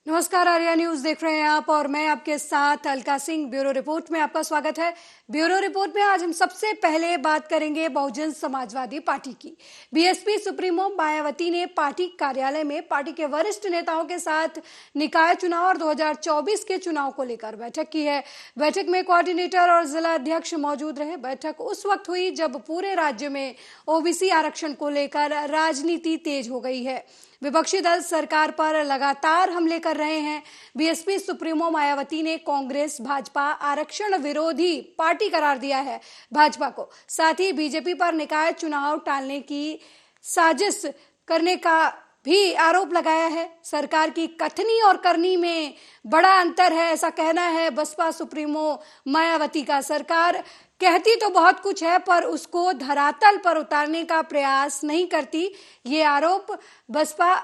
नमस्कार, आर्या न्यूज देख रहे हैं आप और मैं आपके साथ अलका सिंह। ब्यूरो रिपोर्ट में आपका स्वागत है। ब्यूरो रिपोर्ट में आज हम सबसे पहले बात करेंगे बहुजन समाजवादी पार्टी की। बीएसपी सुप्रीमो मायावती ने पार्टी कार्यालय में पार्टी के वरिष्ठ नेताओं के साथ निकाय चुनाव और 2024 के चुनाव को लेकर बैठक की है। बैठक में कोऑर्डिनेटर और जिला अध्यक्ष मौजूद रहे। बैठक उस वक्त हुई जब पूरे राज्य में ओबीसी आरक्षण को लेकर राजनीति तेज हो गई है। विपक्षी दल सरकार पर लगातार हमले कर रहे हैं। बीएसपी सुप्रीमो मायावती ने कांग्रेस भाजपा आरक्षण विरोधी पार्टी करार दिया है भाजपा को। साथ ही बीजेपी पर निकाय चुनाव टालने की साजिश करने का भी आरोप लगाया है। सरकार की कथनी और करनी में बड़ा अंतर है, ऐसा कहना है बसपा सुप्रीमो मायावती का। सरकार कहती तो बहुत कुछ है पर उसको धरातल पर उतारने का प्रयास नहीं करती। ये आरोप बसपा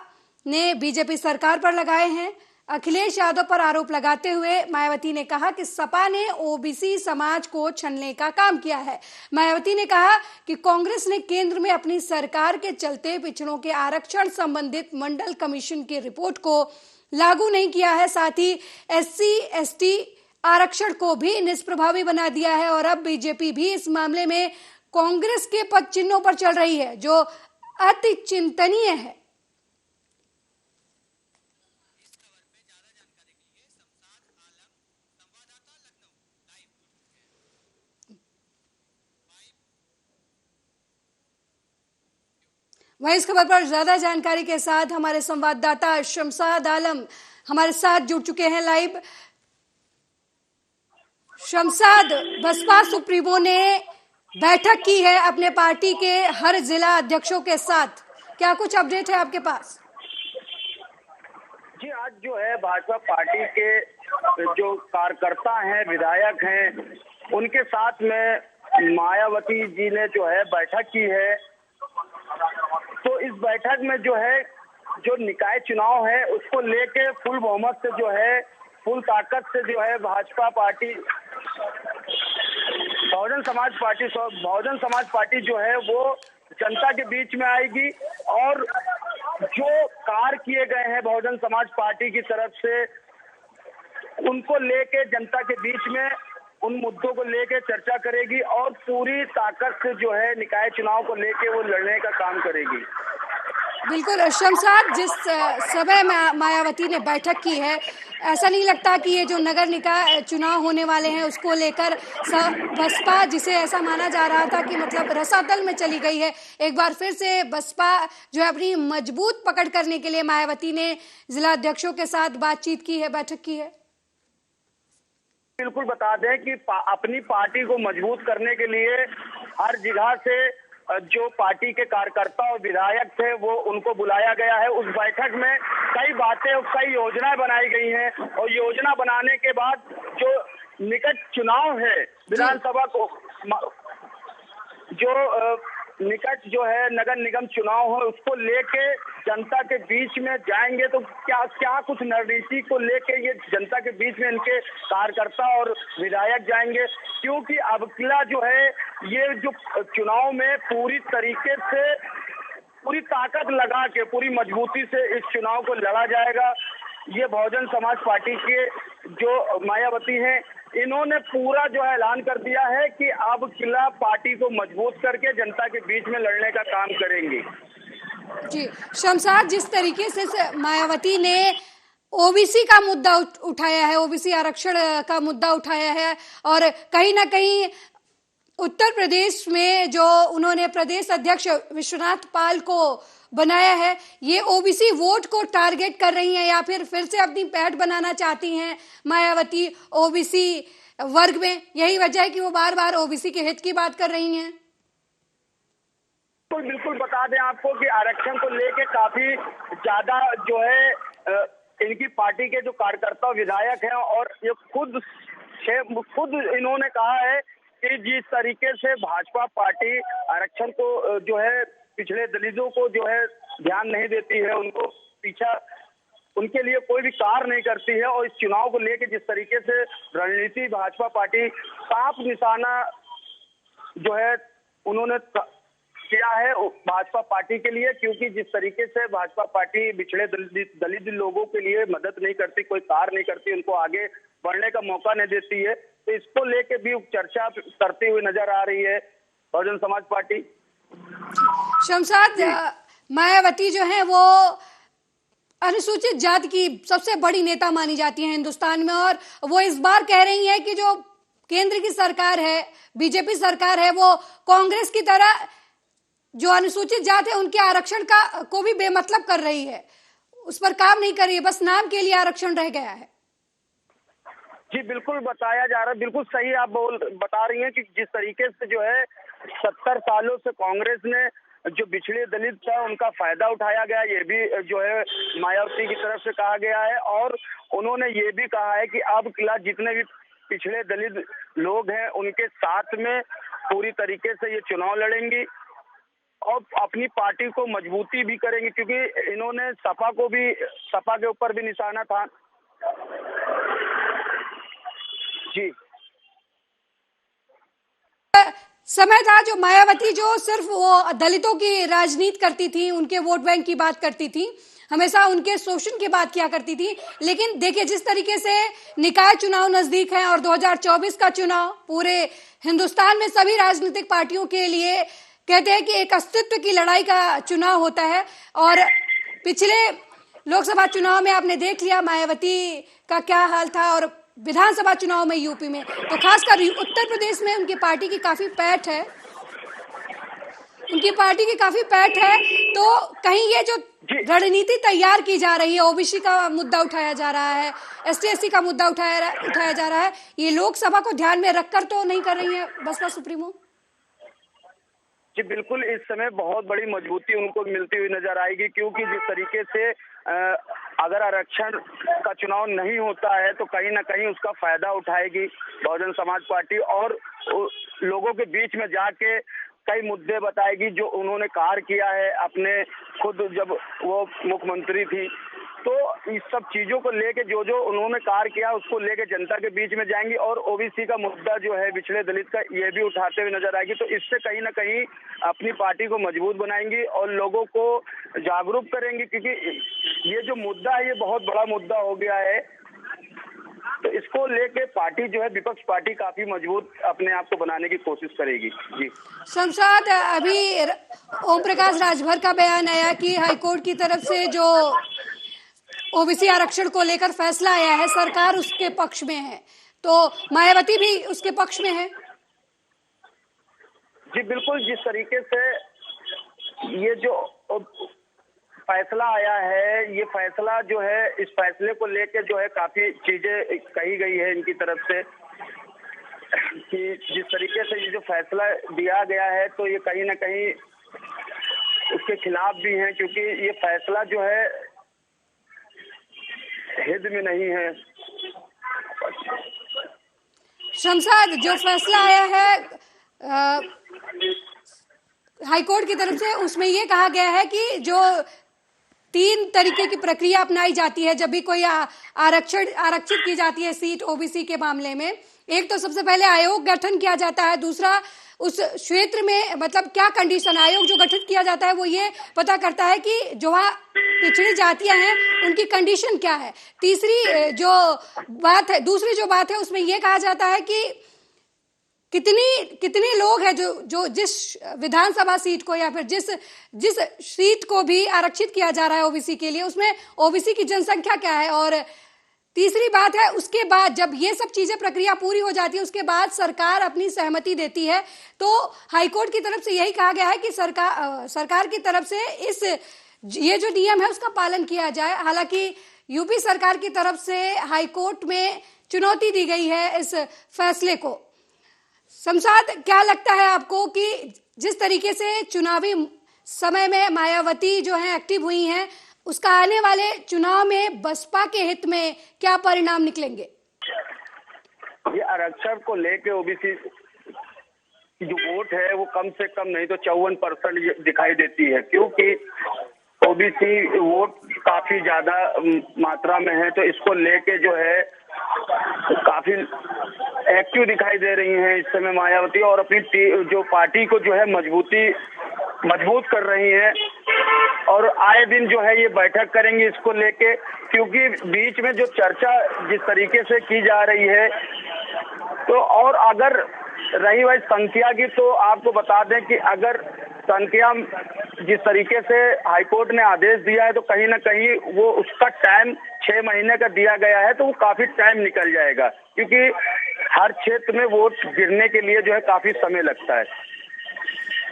ने बीजेपी सरकार पर लगाए हैं। अखिलेश यादव पर आरोप लगाते हुए मायावती ने कहा कि सपा ने ओबीसी समाज को छलने का काम किया है। मायावती ने कहा कि कांग्रेस ने केंद्र में अपनी सरकार के चलते पिछड़ों के आरक्षण संबंधित मंडल कमीशन की रिपोर्ट को लागू नहीं किया है। साथ ही एससी एसटी आरक्षण को भी निष्प्रभावी बना दिया है और अब बीजेपी भी इस मामले में कांग्रेस के पद चिन्हों पर चल रही है, जो अति चिंतनीय है। वहीं इस खबर पर ज्यादा जानकारी के साथ हमारे संवाददाता शमशाद आलम हमारे साथ जुड़ चुके हैं लाइव। शमशाद, बसपा सुप्रीमो ने बैठक की है अपने पार्टी के हर जिला अध्यक्षों के साथ, क्या कुछ अपडेट है आपके पास? जी, आज जो है भाजपा पार्टी के जो कार्यकर्ता हैं, विधायक हैं, उनके साथ में मायावती जी ने जो है बैठक की है। तो इस बैठक में जो है जो निकाय चुनाव है उसको लेके फुल बहुमत से जो है, फुल ताकत से जो है भाजपा पार्टी बहुजन समाज पार्टी जो है वो जनता के बीच में आएगी और जो कार्य किए गए हैं बहुजन समाज पार्टी की तरफ से उनको लेके जनता के बीच में उन मुद्दों को लेके चर्चा करेगी और पूरी ताकत से जो है निकाय चुनाव को लेके वो लड़ने का काम करेगी। बिल्कुल शमशाद, जिस समय मायावती ने बैठक की है, ऐसा नहीं लगता कि ये जो नगर निकाय चुनाव होने वाले हैं उसको लेकर बसपा, जिसे ऐसा माना जा रहा था कि मतलब रसातल में चली गई है, एक बार फिर से बसपा जो है अपनी मजबूत पकड़ करने के लिए मायावती ने जिला अध्यक्षों के साथ बातचीत की है, बैठक की है। बिल्कुल बता दें कि अपनी पार्टी को मजबूत करने के लिए हर जगह से जो पार्टी के कार्यकर्ता और विधायक थे वो उनको बुलाया गया है। उस बैठक में कई बातें और कई योजनाएं बनाई गई हैं और योजना बनाने के बाद जो निकट चुनाव है विधानसभा को जो निकट जो है नगर निगम चुनाव है उसको लेके जनता के बीच में जाएंगे। तो क्या कुछ रणनीति को लेके ये जनता के बीच में इनके कार्यकर्ता और विधायक जाएंगे, क्योंकि अबकिला जो है ये जो चुनाव में पूरी तरीके से पूरी ताकत लगा के पूरी मजबूती से इस चुनाव को लड़ा जाएगा। ये बहुजन समाज पार्टी के जो मायावती हैं, इन्होंने पूरा जो है ऐलान कर दिया है कि अब किला पार्टी को मजबूत करके जनता के बीच में लड़ने का काम करेंगे। जी शमशाद, जिस तरीके से मायावती ने ओबीसी का मुद्दा उठाया है, ओबीसी आरक्षण का मुद्दा उठाया है और कहीं ना कहीं उत्तर प्रदेश में जो उन्होंने प्रदेश अध्यक्ष विश्वनाथ पाल को बनाया है, ये ओबीसी वोट को टारगेट कर रही हैं या फिर से अपनी पैठ बनाना चाहती हैं मायावती ओबीसी वर्ग में? यही वजह है कि वो बार बार ओबीसी के हित की बात कर रही हैं। बिल्कुल बता दें आपको कि आरक्षण को लेके काफी ज्यादा जो है इनकी पार्टी के जो कार्यकर्ता विधायक हैं और ये खुद इन्होंने कहा है कि जिस तरीके से भाजपा पार्टी आरक्षण को जो है पिछड़े दलितों को जो है ध्यान नहीं देती है, उनको पीछा उनके लिए कोई भी कार्य नहीं करती है और इस चुनाव को लेकर जिस तरीके से रणनीति भाजपा पार्टी साफ निशाना जो है उन्होंने किया है भाजपा पार्टी के लिए, क्योंकि जिस तरीके से भाजपा पार्टी पिछड़े दलित लोगों के लिए मदद नहीं करती, कोई कार्य नहीं करती, उनको आगे बढ़ने का मौका नहीं देती है, तो इसको लेके भी चर्चा करती हुई नजर आ रही है बहुजन समाज पार्टी। शमशाद, मायावती जो है वो अनुसूचित जाति की सबसे बड़ी नेता मानी जाती है हिंदुस्तान में, और वो इस बार कह रही है कि जो केंद्र की सरकार है, बीजेपी सरकार है, वो कांग्रेस की तरह जो अनुसूचित जाति है उनके आरक्षण का को भी बेमतलब कर रही है, उस पर काम नहीं कर रही है, बस नाम के लिए आरक्षण रह गया है। जी बिल्कुल बताया जा रहा है, बिल्कुल सही आप बता रही हैं कि जिस तरीके से जो है 70 सालों से कांग्रेस ने जो पिछड़े दलित था उनका फायदा उठाया गया, ये भी जो है मायावती की तरफ से कहा गया है। और उन्होंने ये भी कहा है कि अब जितने भी पिछड़े दलित लोग हैं उनके साथ में पूरी तरीके से ये चुनाव लड़ेंगी और अपनी पार्टी को मजबूती भी करेंगे, क्योंकि इन्होंने सपा के ऊपर भी निशाना था। जी समय था जो मायावती जो सिर्फ वो दलितों की राजनीति करती थी, उनके वोट बैंक की बात करती थी, हमेशा उनके शोषण की बात किया करती थी। लेकिन देखिए जिस तरीके से निकाय चुनाव नजदीक है और 2024 का चुनाव पूरे हिंदुस्तान में सभी राजनीतिक पार्टियों के लिए कहते हैं कि एक अस्तित्व की लड़ाई का चुनाव होता है। और पिछले लोकसभा चुनाव में आपने देख लिया मायावती का क्या हाल था, और विधानसभा चुनाव में यूपी में, तो खासकर उत्तर प्रदेश में उनकी पार्टी की काफी पैठ है, तो कहीं ये जो रणनीति तैयार की जा रही है, ओबीसी का मुद्दा उठाया जा रहा है, एसटी एससी का मुद्दा उठाया जा रहा है, ये लोकसभा को ध्यान में रखकर तो नहीं कर रही है बसपा सुप्रीमो? जी बिल्कुल, इस समय बहुत बड़ी मजबूती उनको मिलती हुई नजर आएगी, क्योंकि जिस तरीके से अगर आरक्षण का चुनाव नहीं होता है तो कहीं ना कहीं उसका फायदा उठाएगी बहुजन समाज पार्टी और लोगों के बीच में जाके कई मुद्दे बताएगी जो उन्होंने कार्य किया है अपने खुद जब वो मुख्यमंत्री थी। तो इस सब चीजों को लेके जो उन्होंने कार्य किया उसको लेके जनता के बीच में जाएंगी और ओबीसी का मुद्दा जो है पिछड़े दलित का ये भी उठाते हुए नजर आएगी। तो इससे कहीं ना कहीं अपनी पार्टी को मजबूत बनाएंगी और लोगों को जागरूक करेंगी, क्योंकि ये जो मुद्दा है ये बहुत बड़ा मुद्दा हो गया है। तो इसको लेके पार्टी जो है विपक्ष पार्टी काफी मजबूत अपने आप को बनाने की कोशिश करेगी। जी शमशाद, अभी ओम प्रकाश राजभर का बयान आया कि हाईकोर्ट की तरफ से जो ओबीसी आरक्षण को लेकर फैसला आया है सरकार उसके पक्ष में है, तो मायावती भी उसके पक्ष में है? जी बिल्कुल, जिस तरीके से ये जो फैसला आया है, ये फैसला जो है इस फैसले को लेकर जो है काफी चीजें कही गई है इनकी तरफ से कि जिस तरीके से ये जो फैसला दिया गया है तो ये कहीं ना कहीं उसके खिलाफ भी है, क्योंकि ये फैसला जो है हित में नहीं है। शमशाद, जो फैसला आया है हाईकोर्ट की तरफ से उसमें ये कहा गया है कि जो 3 तरीके की प्रक्रिया अपनाई जाती है जब भी कोई आरक्षित की जाती है सीट ओबीसी के मामले में, एक तो सबसे पहले आयोग गठन किया जाता है, दूसरा उस क्षेत्र में मतलब क्या कंडीशन, आयोग जो गठित किया जाता है वो ये पता करता है कि जो वहाँ पिछड़ी जातियां हैं उनकी कंडीशन क्या है। दूसरी जो बात है उसमें ये कहा जाता है कि कितने लोग हैं जो जिस विधानसभा सीट को या फिर जिस सीट को भी आरक्षित किया जा रहा है ओबीसी के लिए उसमें ओबीसी की जनसंख्या क्या है। और तीसरी बात है उसके बाद जब ये सब चीजें प्रक्रिया पूरी हो जाती है उसके बाद सरकार अपनी सहमति देती है। तो हाईकोर्ट की तरफ से यही कहा गया है कि सरकार की तरफ से ये जो नियम है उसका पालन किया जाए। हालांकि यूपी सरकार की तरफ से हाईकोर्ट में चुनौती दी गई है इस फैसले को। शमशाद, क्या लगता है आपको कि जिस तरीके से चुनावी समय में मायावती जो है एक्टिव हुई हैं उसका आने वाले चुनाव में बसपा के हित में क्या परिणाम निकलेंगे? ये आरक्षण को लेके ओबीसी जो वोट है वो कम से कम नहीं तो 54% दिखाई देती है, क्योंकि ओबीसी वोट काफी ज्यादा मात्रा में है। तो इसको लेके जो है काफी एक्टिव दिखाई दे रही हैं इस समय मायावती और अपनी जो पार्टी को जो है मजबूती मजबूत कर रही हैं और आए दिन जो है ये बैठक करेंगे इसको लेके, क्योंकि बीच में जो चर्चा जिस तरीके से की जा रही है तो, और अगर रही वही संख्या की, तो आपको बता दें कि अगर संख्या जिस तरीके से हाईकोर्ट ने आदेश दिया है तो कहीं ना कहीं वो उसका टाइम 6 महीने का दिया गया है, तो वो काफी टाइम निकल जाएगा, क्योंकि हर क्षेत्र में वोट गिरने के लिए जो है काफी समय लगता है।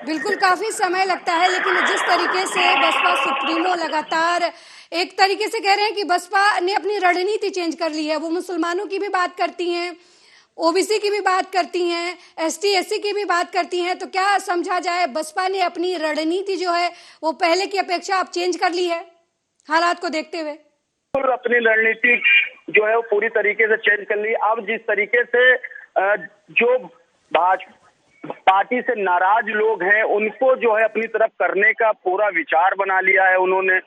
बिल्कुल काफी समय लगता है, लेकिन जिस तरीके से बसपा सुप्रीमो लगातार एक तरीके से कह रहे हैं कि बसपा ने अपनी रणनीति चेंज कर ली है, वो मुसलमानों की भी बात करती हैं, ओबीसी की भी बात करती हैं, एसटी एससी की भी बात करती हैं, तो क्या समझा जाए बसपा ने अपनी रणनीति जो है वो पहले की अपेक्षा अब चेंज कर ली है हालात को देखते हुए? अपनी रणनीति जो है वो पूरी तरीके से चेंज कर ली। अब जिस तरीके से जो भाजपा पार्टी से नाराज लोग हैं उनको जो है अपनी तरफ करने का पूरा विचार बना लिया है उन्होंने,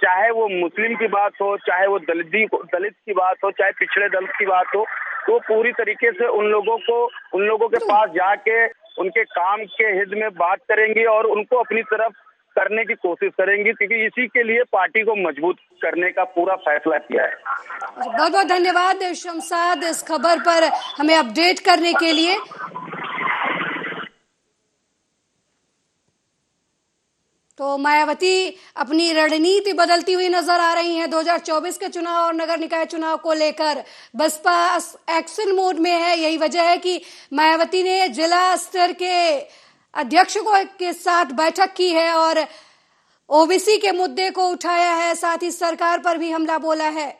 चाहे वो मुस्लिम की बात हो, चाहे वो दलित की बात हो, चाहे पिछड़े दलित की बात हो, तो पूरी तरीके से उन लोगों के पास जाके उनके काम के हित में बात करेंगी और उनको अपनी तरफ करने की कोशिश करेंगी, क्योंकि इसी के लिए पार्टी को मजबूत करने का पूरा फैसला किया है। बहुत बहुत धन्यवाद शमशाद इस खबर पर हमें अपडेट करने के लिए। तो मायावती अपनी रणनीति बदलती हुई नजर आ रही हैं। 2024 के चुनाव और नगर निकाय चुनाव को लेकर बसपा एक्शन मोड में है। यही वजह है कि मायावती ने जिला स्तर के अध्यक्षों के साथ बैठक की है और ओबीसी के मुद्दे को उठाया है, साथ ही सरकार पर भी हमला बोला है।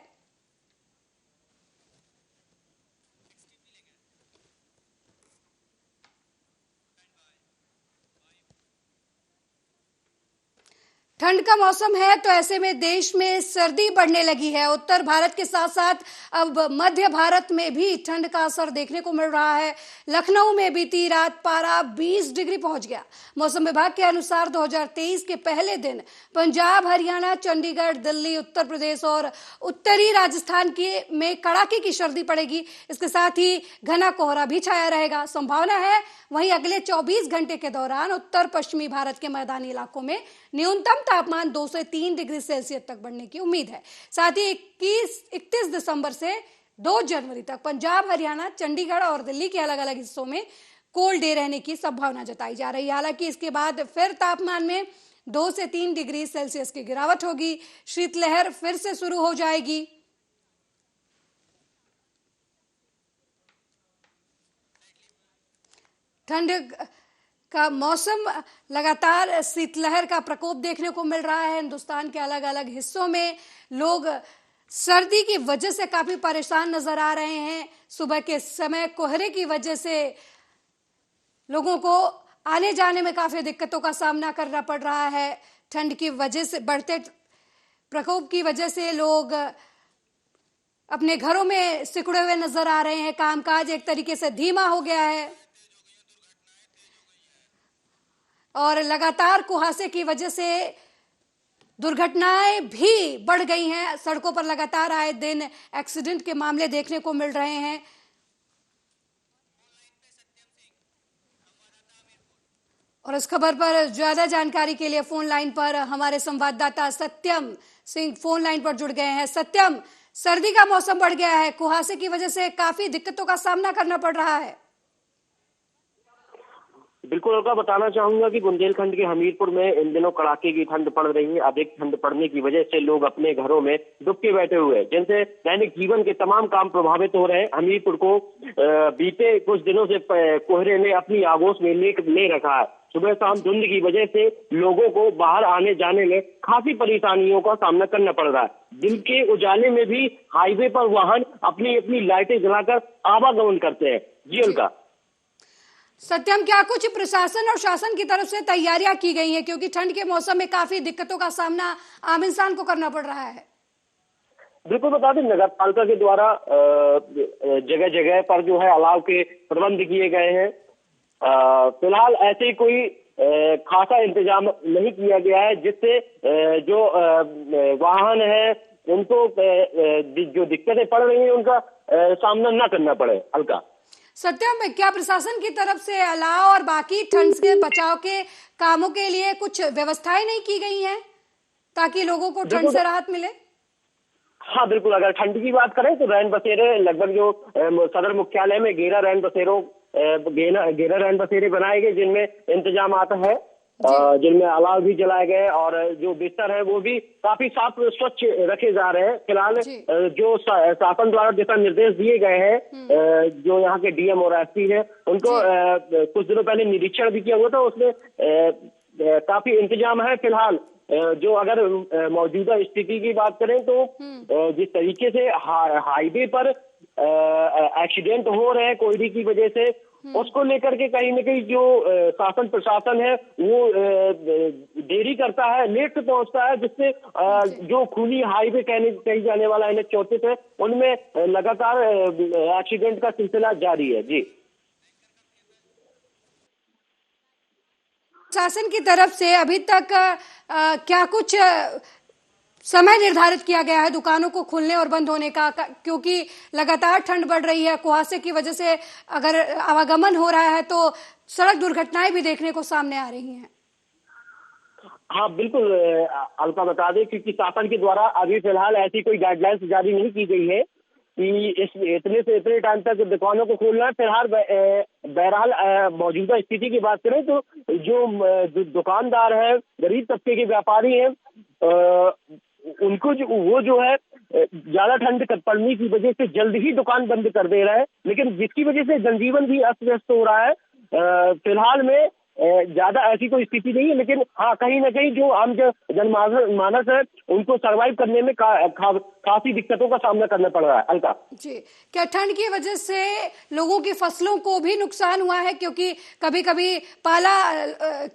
ठंड का मौसम है तो ऐसे में देश में सर्दी बढ़ने लगी है। उत्तर भारत के साथ साथ अब मध्य भारत में भी ठंड का असर देखने को मिल रहा है। लखनऊ में बीती रात पारा 20 डिग्री पहुंच गया। मौसम विभाग के अनुसार 2023 के पहले दिन पंजाब, हरियाणा, चंडीगढ़, दिल्ली, उत्तर प्रदेश और उत्तरी राजस्थान में कड़ाके की सर्दी पड़ेगी। इसके साथ ही घना कोहरा भी छाया रहेगा। संभावना है वहीं अगले 24 घंटे के दौरान उत्तर पश्चिमी भारत के मैदानी इलाकों में न्यूनतम तापमान 2 से 3 डिग्री सेल्सियस तक बढ़ने की उम्मीद है। साथ ही 31 दिसंबर से 2 जनवरी तक पंजाब, हरियाणा, चंडीगढ़ और दिल्ली के अलग अलग हिस्सों में कोल्ड डे रहने की संभावना जताई जा रही है। हालांकि इसके बाद फिर तापमान में 2 से 3 डिग्री सेल्सियस की गिरावट होगी। शीतलहर फिर से शुरू हो जाएगी। ठंड का मौसम लगातार शीतलहर का प्रकोप देखने को मिल रहा है। हिंदुस्तान के अलग अलग हिस्सों में लोग सर्दी की वजह से काफी परेशान नजर आ रहे हैं। सुबह के समय कोहरे की वजह से लोगों को आने जाने में काफी दिक्कतों का सामना करना पड़ रहा है। ठंड की वजह से, बढ़ते प्रकोप की वजह से लोग अपने घरों में सिकुड़े हुए नजर आ रहे हैं। कामकाज एक तरीके से धीमा हो गया है और लगातार कुहासे की वजह से दुर्घटनाएं भी बढ़ गई हैं। सड़कों पर लगातार आए दिन एक्सीडेंट के मामले देखने को मिल रहे हैं। और इस खबर पर ज्यादा जानकारी के लिए फोन लाइन पर हमारे संवाददाता सत्यम सिंह फोन लाइन पर जुड़ गए हैं। सत्यम, सर्दी का मौसम बढ़ गया है, कुहासे की वजह से काफी दिक्कतों का सामना करना पड़ रहा है। बिल्कुल अलका, बताना चाहूंगा कि बुंदेलखंड के हमीरपुर में इन दिनों कड़ाके की ठंड पड़ रही है। अधिक ठंड पड़ने की वजह से लोग अपने घरों में दुबके बैठे हुए हैं, जिनसे दैनिक जीवन के तमाम काम प्रभावित हो रहे हैं। हमीरपुर को बीते कुछ दिनों से कोहरे ने अपनी आगोश में ले रखा है। सुबह शाम धुंध की वजह से लोगों को बाहर आने जाने में काफी परेशानियों का सामना करना पड़ रहा है। दिन के उजाले में भी हाईवे पर वाहन अपनी अपनी लाइटें जलाकर आवागमन करते हैं। जी अलका। सत्यम, क्या कुछ प्रशासन और शासन की तरफ से तैयारियां की गई हैं, क्योंकि ठंड के मौसम में काफी दिक्कतों का सामना आम इंसान को करना पड़ रहा है? बिल्कुल बता दें, नगर पालिका के द्वारा जगह जगह पर जो है अलाव के प्रबंध किए गए हैं। फिलहाल ऐसे कोई खासा इंतजाम नहीं किया गया है, जिससे जो वाहन है उनको जो दिक्कतें पड़ रही हैं उनका सामना न करना पड़े। अलका। सत्यम, क्या प्रशासन की तरफ से अलाव और बाकी ठंड से बचाव के कामों के लिए कुछ व्यवस्थाएं नहीं की गई हैं ताकि लोगों को ठंड से राहत मिले? हाँ बिल्कुल, अगर ठंड की बात करें तो रैन बसेरे लगभग जो सदर मुख्यालय में 11 रैन बसेरे बनाए गए, जिनमें इंतजाम आता है, जिनमें अलाव भी जलाए गए और जो बिस्तर है वो भी काफी साफ स्वच्छ रखे जा रहे हैं। फिलहाल जो शासन द्वारा दिशा निर्देश दिए गए हैं, जो यहाँ के डीएम और एसपी है, उनको कुछ दिनों पहले निरीक्षण भी किया हुआ था, उसमें काफी इंतजाम है। फिलहाल जो अगर मौजूदा स्थिति की बात करें तो जिस तरीके से हाईवे पर एक्सीडेंट हो रहे हैं कोयले की वजह से, उसको लेकर के कहीं न कहीं जो शासन प्रशासन है वो देरी करता है, लेट से पहुंचता है, जिससे जो खुली हाईवे कही जाने वाला NH-34 है, उनमें लगातार एक्सीडेंट का सिलसिला जारी है। जी, शासन की तरफ से अभी तक क्या कुछ समय निर्धारित किया गया है दुकानों को खुलने और बंद होने का? क्योंकि लगातार ठंड बढ़ रही है, कुहासे की वजह से अगर आवागमन हो रहा है तो सड़क दुर्घटनाएं भी देखने को सामने आ रही हैं। हाँ बिल्कुल, अलका बता दें, क्योंकि शासन के द्वारा अभी फिलहाल ऐसी कोई गाइडलाइंस जारी नहीं की गई है कि इतने से इतने टाइम तक दुकानों को खोलना है। फिलहाल बहरहाल मौजूदा स्थिति की बात करें तो जो दुकानदार है, गरीब तबके के व्यापारी हैं, उनको जो है ज्यादा ठंड पड़ने की वजह से जल्द ही दुकान बंद कर दे रहा है, लेकिन जिसकी वजह से जनजीवन भी अस्त व्यस्त हो रहा है। फिलहाल में ज्यादा ऐसी कोई स्थिति नहीं है, लेकिन हाँ कहीं ना कहीं जो आम जनमानस है उनको सरवाइव करने में काफी दिक्कतों का सामना करना पड़ रहा है। अलका जी, क्या ठंड की वजह से लोगों की फसलों को भी नुकसान हुआ है? क्योंकि कभी कभी पाला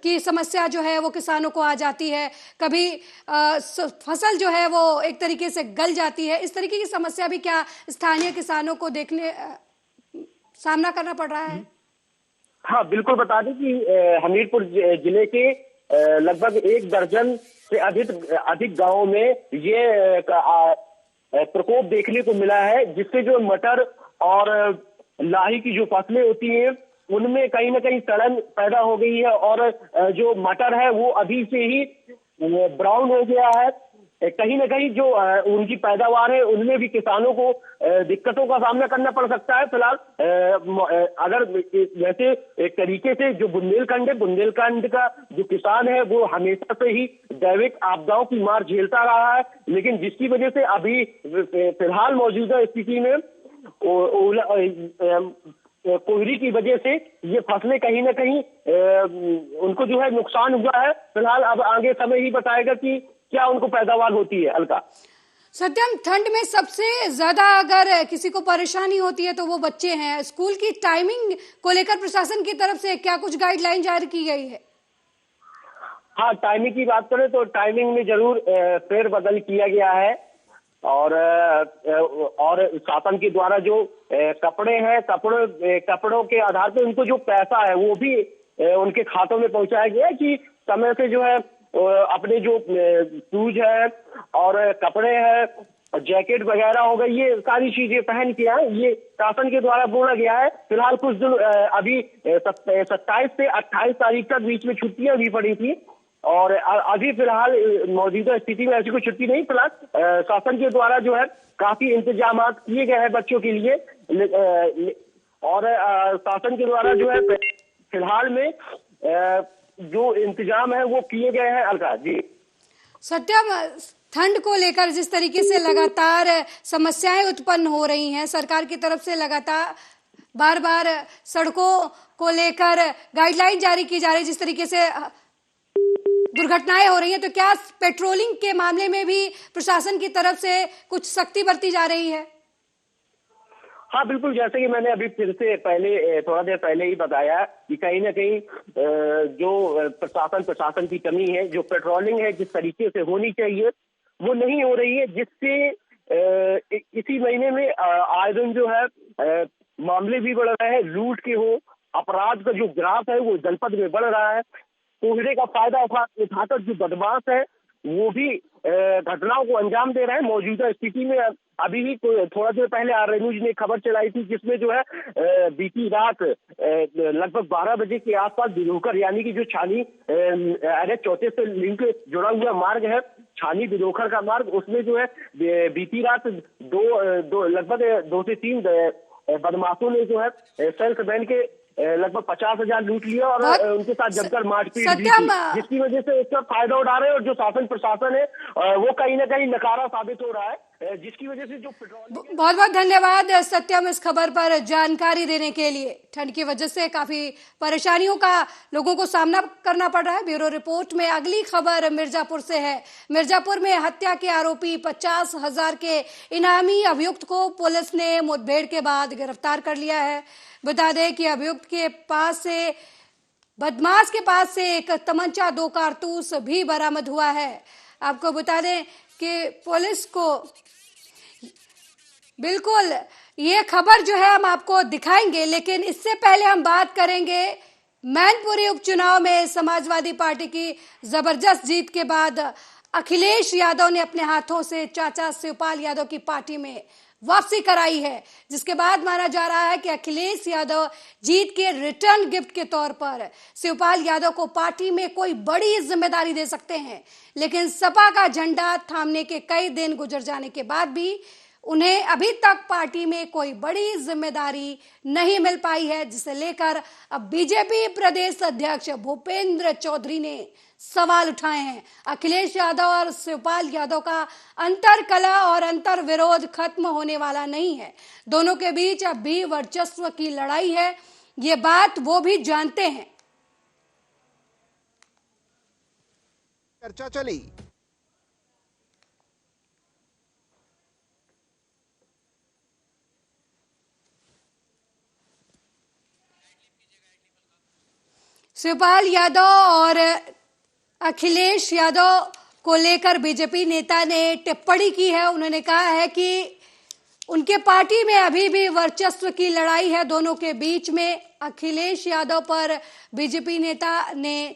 की समस्या जो है वो किसानों को आ जाती है, कभी फसल जो है वो एक तरीके से गल जाती है, इस तरीके की समस्या भी क्या स्थानीय किसानों को सामना करना पड़ रहा है? हाँ बिल्कुल, बता दें कि हमीरपुर जिले के लगभग 1 दर्जन से अधिक गांवों में ये प्रकोप देखने को मिला है, जिससे जो मटर और लाही की जो फसलें होती हैं उनमें कहीं ना कहीं सड़न पैदा हो गई है, और जो मटर है वो अभी से ही ब्राउन हो गया है। कहीं ना कहीं जो उनकी पैदावार है उनमें भी किसानों को दिक्कतों का सामना करना पड़ सकता है। फिलहाल अगर वैसे एक तरीके से जो बुंदेलखंड का जो किसान है वो हमेशा से ही दैविक आपदाओं की मार झेलता रहा है, लेकिन जिसकी वजह से अभी फिलहाल मौजूदा स्थिति में कोहरे की वजह से ये फसलें कहीं ना कहीं उनको जो है नुकसान हुआ है। फिलहाल अब आगे समय ही बताएगा कि क्या उनको पैदावार होती है। अलका सत्यम, ठंड में सबसे ज्यादा अगर किसी को परेशानी होती है तो वो बच्चे हैं। स्कूल की टाइमिंग को लेकर प्रशासन की तरफ से क्या कुछ गाइडलाइन जारी की गई है? हाँ, टाइमिंग की बात करें तो टाइमिंग में जरूर फेरबदल किया गया है, और शासन के द्वारा जो कपड़े हैं, कपड़ों के आधार पर उनको जो पैसा है वो भी उनके खातों में पहुंचाया गया है कि समय से जो है अपने जो शूज है और कपड़े हैं, जैकेट वगैरह हो गई, ये सारी चीजें पहन के आए, ये शासन के द्वारा बोला गया है। फिलहाल कुछ दिन अभी 27 से 28 तारीख तक बीच में छुट्टियां भी पड़ी थी, और अभी फिलहाल मौजूदा स्थिति में ऐसी कोई छुट्टी नहीं। फिलहाल शासन के द्वारा जो है काफी इंतजाम किए गए हैं बच्चों के लिए, और शासन के द्वारा जो है फिलहाल में जो इंतजाम है वो किए गए हैं। अलका जी, सत्यम, ठंड को लेकर जिस तरीके से लगातार समस्याएं उत्पन्न हो रही हैं, सरकार की तरफ से लगातार बार बार सड़कों को लेकर गाइडलाइन जारी की जा रही है, जिस तरीके से दुर्घटनाएं हो रही हैं, तो क्या पेट्रोलिंग के मामले में भी प्रशासन की तरफ से कुछ सख्ती बरती जा रही है? हाँ बिल्कुल, जैसे कि मैंने अभी फिर से थोड़ा देर पहले ही बताया कि कहीं ना कहीं जो प्रशासन की कमी है, जो पेट्रोलिंग है जिस तरीके से होनी चाहिए वो नहीं हो रही है, जिससे इसी महीने में आए दिन जो है मामले भी बढ़ रहे हैं, लूट के हो, अपराध का जो ग्राफ है वो जनपद में बढ़ रहा है। कोहरे का फायदा उठाकर जो बदमाश है वो भी घटनाओं को अंजाम दे रहे हैं। मौजूदा स्थिति में अभी ही थोड़ा देर पहले आर न्यूज ने खबर चलाई थी, जिसमें जो है बीती रात लगभग 12 बजे के आसपास बिलोकर यानी कि जो छानी NH-34 से लिंक जुड़ा हुआ मार्ग है, छानी बिलोखर का मार्ग, उसमें जो है बीती रात लगभग 2 से 3 बदमाशों ने जो है सेल्फ बैंड के लगभग 50,000 लूट लिया और उनके साथ जमकर मारपीट भी की, जिसकी वजह से इसका फायदा उठा रहे हैं। और जो शासन प्रशासन है वो कहीं ना कहीं नकारा साबित हो रहा है, जिसकी वजह से जो पेट्रोल। बहुत बहुत धन्यवाद सत्यम इस खबर पर जानकारी देने के लिए। ठंड की वजह से काफी परेशानियों का लोगों को सामना करना पड़ रहा है। ब्यूरो रिपोर्ट में अगली खबर मिर्जापुर से है। मिर्जापुर में हत्या के आरोपी 50,000 के इनामी अभियुक्त को पुलिस ने मुठभेड़ के बाद गिरफ्तार कर लिया है। बता दें कि अभियुक्त के पास से बदमाश के पास से एक तमंचा, 2 कारतूस भी बरामद हुआ है। आपको बता दें कि पुलिस को बिल्कुल ये खबर जो है हम आपको दिखाएंगे, लेकिन इससे पहले हम बात करेंगे मैनपुरी उपचुनाव में समाजवादी पार्टी की जबरदस्त जीत के बाद अखिलेश यादव ने अपने हाथों से चाचा शिवपाल यादव की पार्टी में वापसी कराई है, जिसके बाद माना जा रहा है कि अखिलेश यादव जीत के रिटर्न गिफ्ट के तौर पर शिवपाल यादव को पार्टी में कोई बड़ी जिम्मेदारी दे सकते हैं। लेकिन सपा का झंडा थामने के कई दिन गुजर जाने के बाद भी उन्हें अभी तक पार्टी में कोई बड़ी जिम्मेदारी नहीं मिल पाई है, जिसे लेकर अब बीजेपी प्रदेश अध्यक्ष भूपेंद्र चौधरी ने सवाल उठाए हैं। अखिलेश यादव और शिवपाल यादव का अंतर कलह और अंतर विरोध खत्म होने वाला नहीं है। दोनों के बीच अब भी वर्चस्व की लड़ाई है, ये बात वो भी जानते हैं। चर्चा चली। शिवपाल यादव और अखिलेश यादव को लेकर बीजेपी नेता ने टिप्पणी की है। उन्होंने कहा है कि उनके पार्टी में अभी भी वर्चस्व की लड़ाई है दोनों के बीच में। अखिलेश यादव पर बीजेपी नेता ने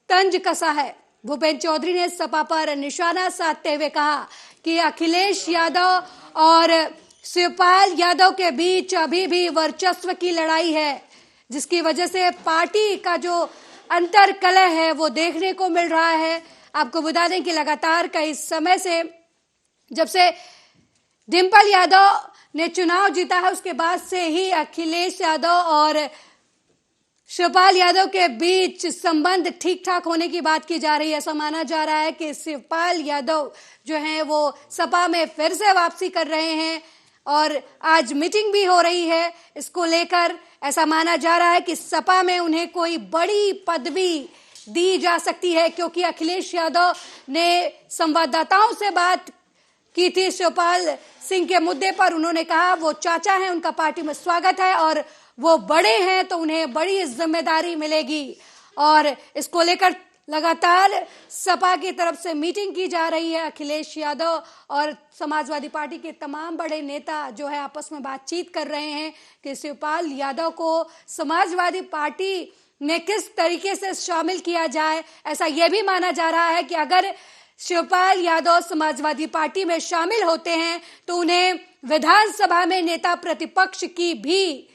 तंज कसा है। भूपेंद्र चौधरी ने सपा पर निशाना साधते हुए कहा कि अखिलेश यादव और शिवपाल यादव के बीच अभी भी वर्चस्व की लड़ाई है, जिसकी वजह से पार्टी का जो अंतर कलह है वो देखने को मिल रहा है। आपको बता दें कि लगातार कई समय से, जब से डिंपल यादव ने चुनाव जीता है, उसके बाद से ही अखिलेश यादव और शिवपाल यादव के बीच संबंध ठीक ठाक होने की बात की जा रही है। ऐसा माना जा रहा है कि शिवपाल यादव जो हैं वो सपा में फिर से वापसी कर रहे हैं और आज मीटिंग भी हो रही है इसको लेकर। ऐसा माना जा रहा है कि सपा में उन्हें कोई बड़ी पदवी दी जा सकती है, क्योंकि अखिलेश यादव ने संवाददाताओं से बात की थी शिवपाल सिंह के मुद्दे पर। उन्होंने कहा वो चाचा हैं, उनका पार्टी में स्वागत है और वो बड़े हैं तो उन्हें बड़ी जिम्मेदारी मिलेगी। और इसको लेकर लगातार सपा की तरफ से मीटिंग की जा रही है। अखिलेश यादव और समाजवादी पार्टी के तमाम बड़े नेता जो है आपस में बातचीत कर रहे हैं कि शिवपाल यादव को समाजवादी पार्टी में किस तरीके से शामिल किया जाए। ऐसा यह भी माना जा रहा है कि अगर शिवपाल यादव समाजवादी पार्टी में शामिल होते हैं तो उन्हें विधानसभा में नेता प्रतिपक्ष की भी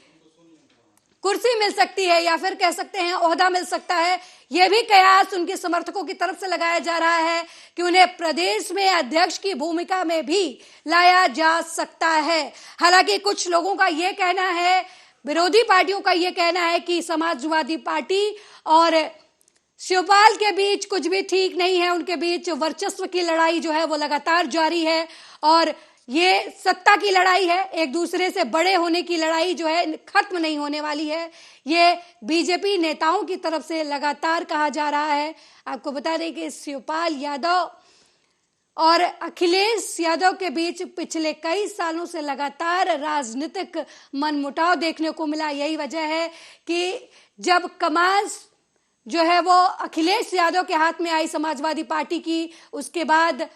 कुर्सी मिल सकती है, या फिर कह सकते हैं ओहदा मिल सकता है। यह भी कयास उनके समर्थकों की तरफ से लगाया जा रहा है कि उन्हें प्रदेश में अध्यक्ष की भूमिका में भी लाया जा सकता है। हालांकि कुछ लोगों का यह कहना है, विरोधी पार्टियों का यह कहना है कि समाजवादी पार्टी और शिवपाल के बीच कुछ भी ठीक नहीं है। उनके बीच वर्चस्व की लड़ाई जो है वो लगातार जारी है और ये सत्ता की लड़ाई है, एक दूसरे से बड़े होने की लड़ाई जो है खत्म नहीं होने वाली है। ये बीजेपी नेताओं की तरफ से लगातार कहा जा रहा है। आपको बता दें कि शिवपाल यादव और अखिलेश यादव के बीच पिछले कई सालों से लगातार राजनीतिक मनमुटाव देखने को मिला। यही वजह है कि जब कमान जो है वो अखिलेश यादव के हाथ में आई समाजवादी पार्टी की, उसके बाद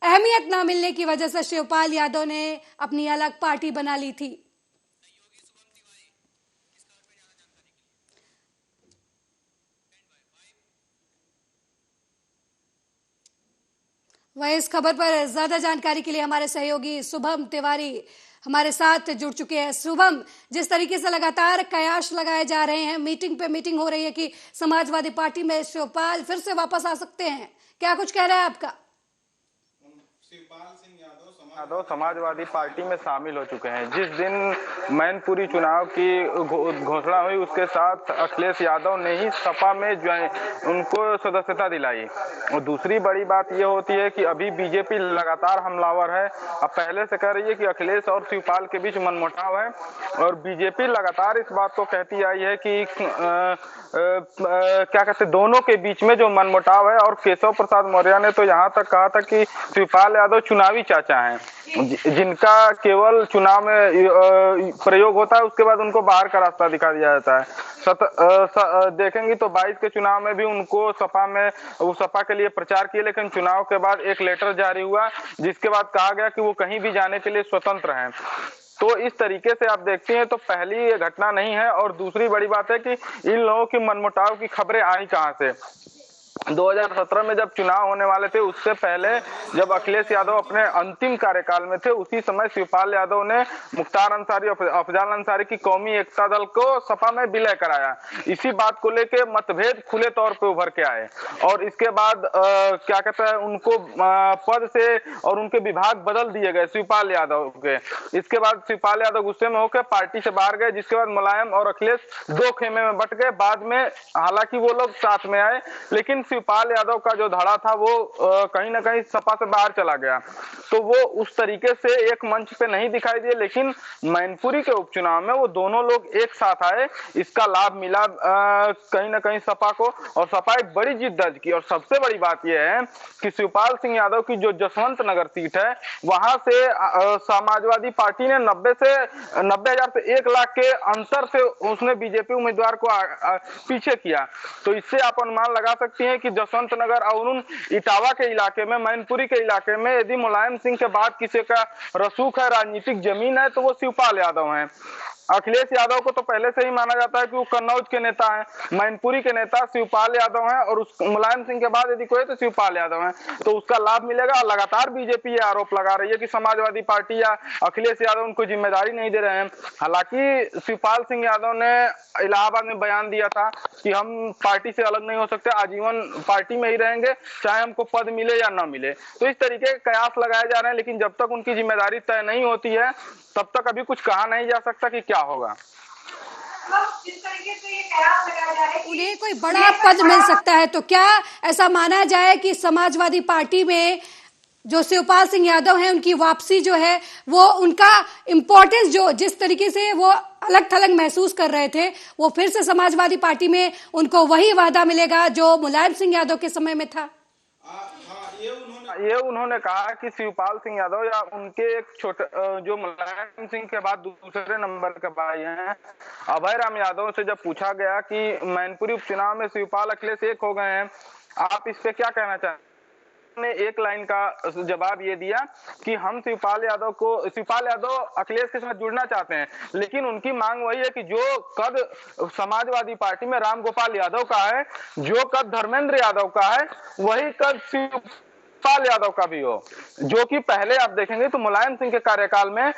अहमियत ना मिलने की वजह से शिवपाल यादव ने अपनी अलग पार्टी बना ली थी। वहीं इस खबर पर ज्यादा जानकारी के लिए हमारे सहयोगी शुभम तिवारी हमारे साथ जुड़ चुके हैं। शुभम, जिस तरीके से लगातार कयास लगाए जा रहे हैं, मीटिंग पे मीटिंग हो रही है कि समाजवादी पार्टी में शिवपाल फिर से वापस आ सकते हैं, क्या कुछ कह रहा है आपका? शिवपाल सिंह यादव समाजवादी पार्टी में शामिल हो चुके हैं। जिस दिन मैनपुरी चुनाव की घोषणा हुई उसके साथ अखिलेश यादव ने ही सपा में उनको सदस्यता दिलाई। और दूसरी बड़ी बात यह होती है कि अभी बीजेपी लगातार हमलावर है। अब पहले से कह रही है कि अखिलेश और शिवपाल के बीच मनमुटाव है और बीजेपी लगातार इस बात को कहती आई है कि क्या कहते दोनों के बीच में जो मनमुटाव है। और केशव प्रसाद मौर्य ने तो यहाँ तक कहा था कि शिवपाल यादव चुनावी चाचा हैं, जिनका केवल चुनाव में प्रयोग होता है, उसके बाद उनको बाहर का रास्ता दिखा दिया जाता है। देखेंगे तो 22 के चुनाव में भी उनको सपा के लिए प्रचार किए, लेकिन चुनाव के बाद एक लेटर जारी हुआ जिसके बाद कहा गया कि वो कहीं भी जाने के लिए स्वतंत्र हैं। तो इस तरीके से आप देखते हैं तो पहली ये घटना नहीं है। और दूसरी बड़ी बात है कि इन लोगों की मनमुटाव की खबरें आई कहां से। 2017 में जब चुनाव होने वाले थे उससे पहले जब अखिलेश यादव अपने अंतिम कार्यकाल में थे, उसी समय शिवपाल यादव ने मुख्तार अंसारी और अफजल अंसारी की कौमी एकता दल को सपा में विलय कराया। इसी बात को लेके मतभेद खुले तौर पे उभर के आए और इसके बाद क्या कहते हैं उनको पद से और उनके विभाग बदल दिए गए शिवपाल यादव के। इसके बाद शिवपाल यादव गुस्से में होकर पार्टी से बाहर गए, जिसके बाद मुलायम और अखिलेश दो खेमे में बट गए। बाद में हालांकि वो लोग साथ में आए, लेकिन शिवपाल यादव का जो धड़ा था वो कहीं ना कहीं सपा से बाहर चला गया। तो वो उस तरीके से एक मंच पे नहीं दिखाई दिए, लेकिन मैनपुरी के उपचुनाव में वो दोनों लोग एक साथ आए। इसका लाभ मिला कहीं ना कहीं सपा को और सपा एक बड़ी जीत दर्ज की। और सबसे बड़ी बात यह है कि शिवपाल सिंह यादव की जो जसवंत नगर सीट है वहां से समाजवादी पार्टी ने 90,000 से 1 लाख के अंतर से उसने बीजेपी उम्मीदवार को पीछे किया। तो इससे आप अनुमान लगा सकते हैं कि जसवंत नगर और उन इटावा के इलाके में, मैनपुरी के इलाके में यदि मुलायम सिंह के बाद किसी का रसूख है, राजनीतिक जमीन है, तो वो शिवपाल यादव हैं। अखिलेश यादव को तो पहले से ही माना जाता है कि वो कन्नौज के नेता हैं, मैनपुरी के नेता शिवपाल यादव हैं और उस मुलायम सिंह के बाद यदि कोई तो शिवपाल यादव हैं, तो उसका लाभ मिलेगा। लगातार बीजेपी ये आरोप लगा रही है कि समाजवादी पार्टी या अखिलेश यादव उनको जिम्मेदारी नहीं दे रहे हैं। हालांकि शिवपाल सिंह यादव ने इलाहाबाद में बयान दिया था कि हम पार्टी से अलग नहीं हो सकते, आजीवन पार्टी में ही रहेंगे, चाहे हमको पद मिले या न मिले। तो इस तरीके के कयास लगाए जा रहे हैं, लेकिन जब तक उनकी जिम्मेदारी तय नहीं होती है तब तक अभी कुछ कहा नहीं जा सकता कि क्या होगा। उन्हें कोई बड़ा पद मिल सकता है, तो क्या ऐसा माना जाए कि समाजवादी पार्टी में जो शिवपाल सिंह यादव हैं उनकी वापसी जो है वो उनका इम्पोर्टेंस जो जिस तरीके से वो अलग थलग महसूस कर रहे थे, वो फिर से समाजवादी पार्टी में उनको वही वादा मिलेगा जो मुलायम सिंह यादव के समय में था? ये उन्होंने कहा कि शिवपाल सिंह यादव या उनके एक छोटे जो मुलायम सिंह के बाद दूसरे नंबर के भाई हैं अभय राम यादव से जब पूछा गया कि मैनपुरी उपचुनाव में शिवपाल अखिलेश एक हो गए हैं, आप इस पे क्या कहना चाहते हैं, ने एक लाइन का जवाब ये दिया कि हम शिवपाल यादव अखिलेश के साथ जुड़ना चाहते हैं, लेकिन उनकी मांग वही है कि जो कद समाजवादी पार्टी में रामगोपाल यादव का है, जो कद धर्मेंद्र यादव का है, वही कद शिवपाल यादव का भी हो। जो कि पहले आप देखेंगे तो मुलायम सिंह के कार्यकाल में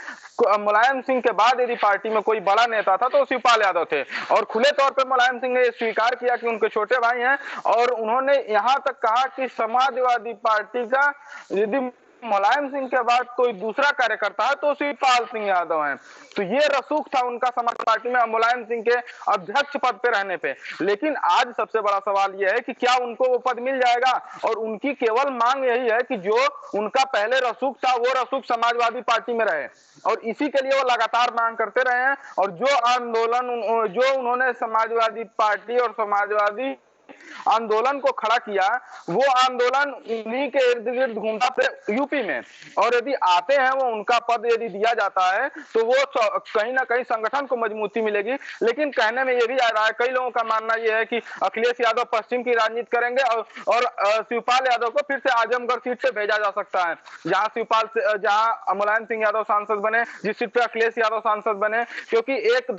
मुलायम सिंह के बाद यदि पार्टी में कोई बड़ा नेता था तो शिवपाल यादव थे और खुले तौर पे मुलायम सिंह ने स्वीकार किया कि उनके छोटे भाई हैं और उन्होंने यहां तक कहा कि समाजवादी पार्टी का यदि मुलायम सिंह के बाद कोई दूसरा कार्यकर्ता है तो शिवपाल सिंह यादव हैं। तो ये रसूख था उनका समाज पार्टी में मुलायम सिंह के अध्यक्ष पद पे रहने पे। लेकिन आज सबसे बड़ा सवाल यह है कि क्या उनको वो पद मिल जाएगा, और उनकी केवल मांग यही है कि जो उनका पहले रसूख था वो रसूख समाजवादी पार्टी में रहे और इसी के लिए वो लगातार मांग करते रहे हैं। और जो आंदोलन जो उन्होंने समाजवादी पार्टी और समाजवादी आंदोलन को खड़ा किया, वो आंदोलन उन्हीं के इर्द गिर्द घूमता थे यूपी में, और यदि आते हैं वो उनका पद यदि दिया जाता है तो वो कहीं ना कहीं संगठन को मजबूती मिलेगी। लेकिन कहने में ये भी आ रहा है, कई लोगों का मानना ये है कि अखिलेश यादव पश्चिम की राजनीति करेंगे और शिवपाल यादव को फिर से आजमगढ़ सीट पे भेजा जा सकता है, जहां मुलायम सिंह यादव सांसद बने, जिस सीट पे अखिलेश यादव सांसद बने, क्योंकि एक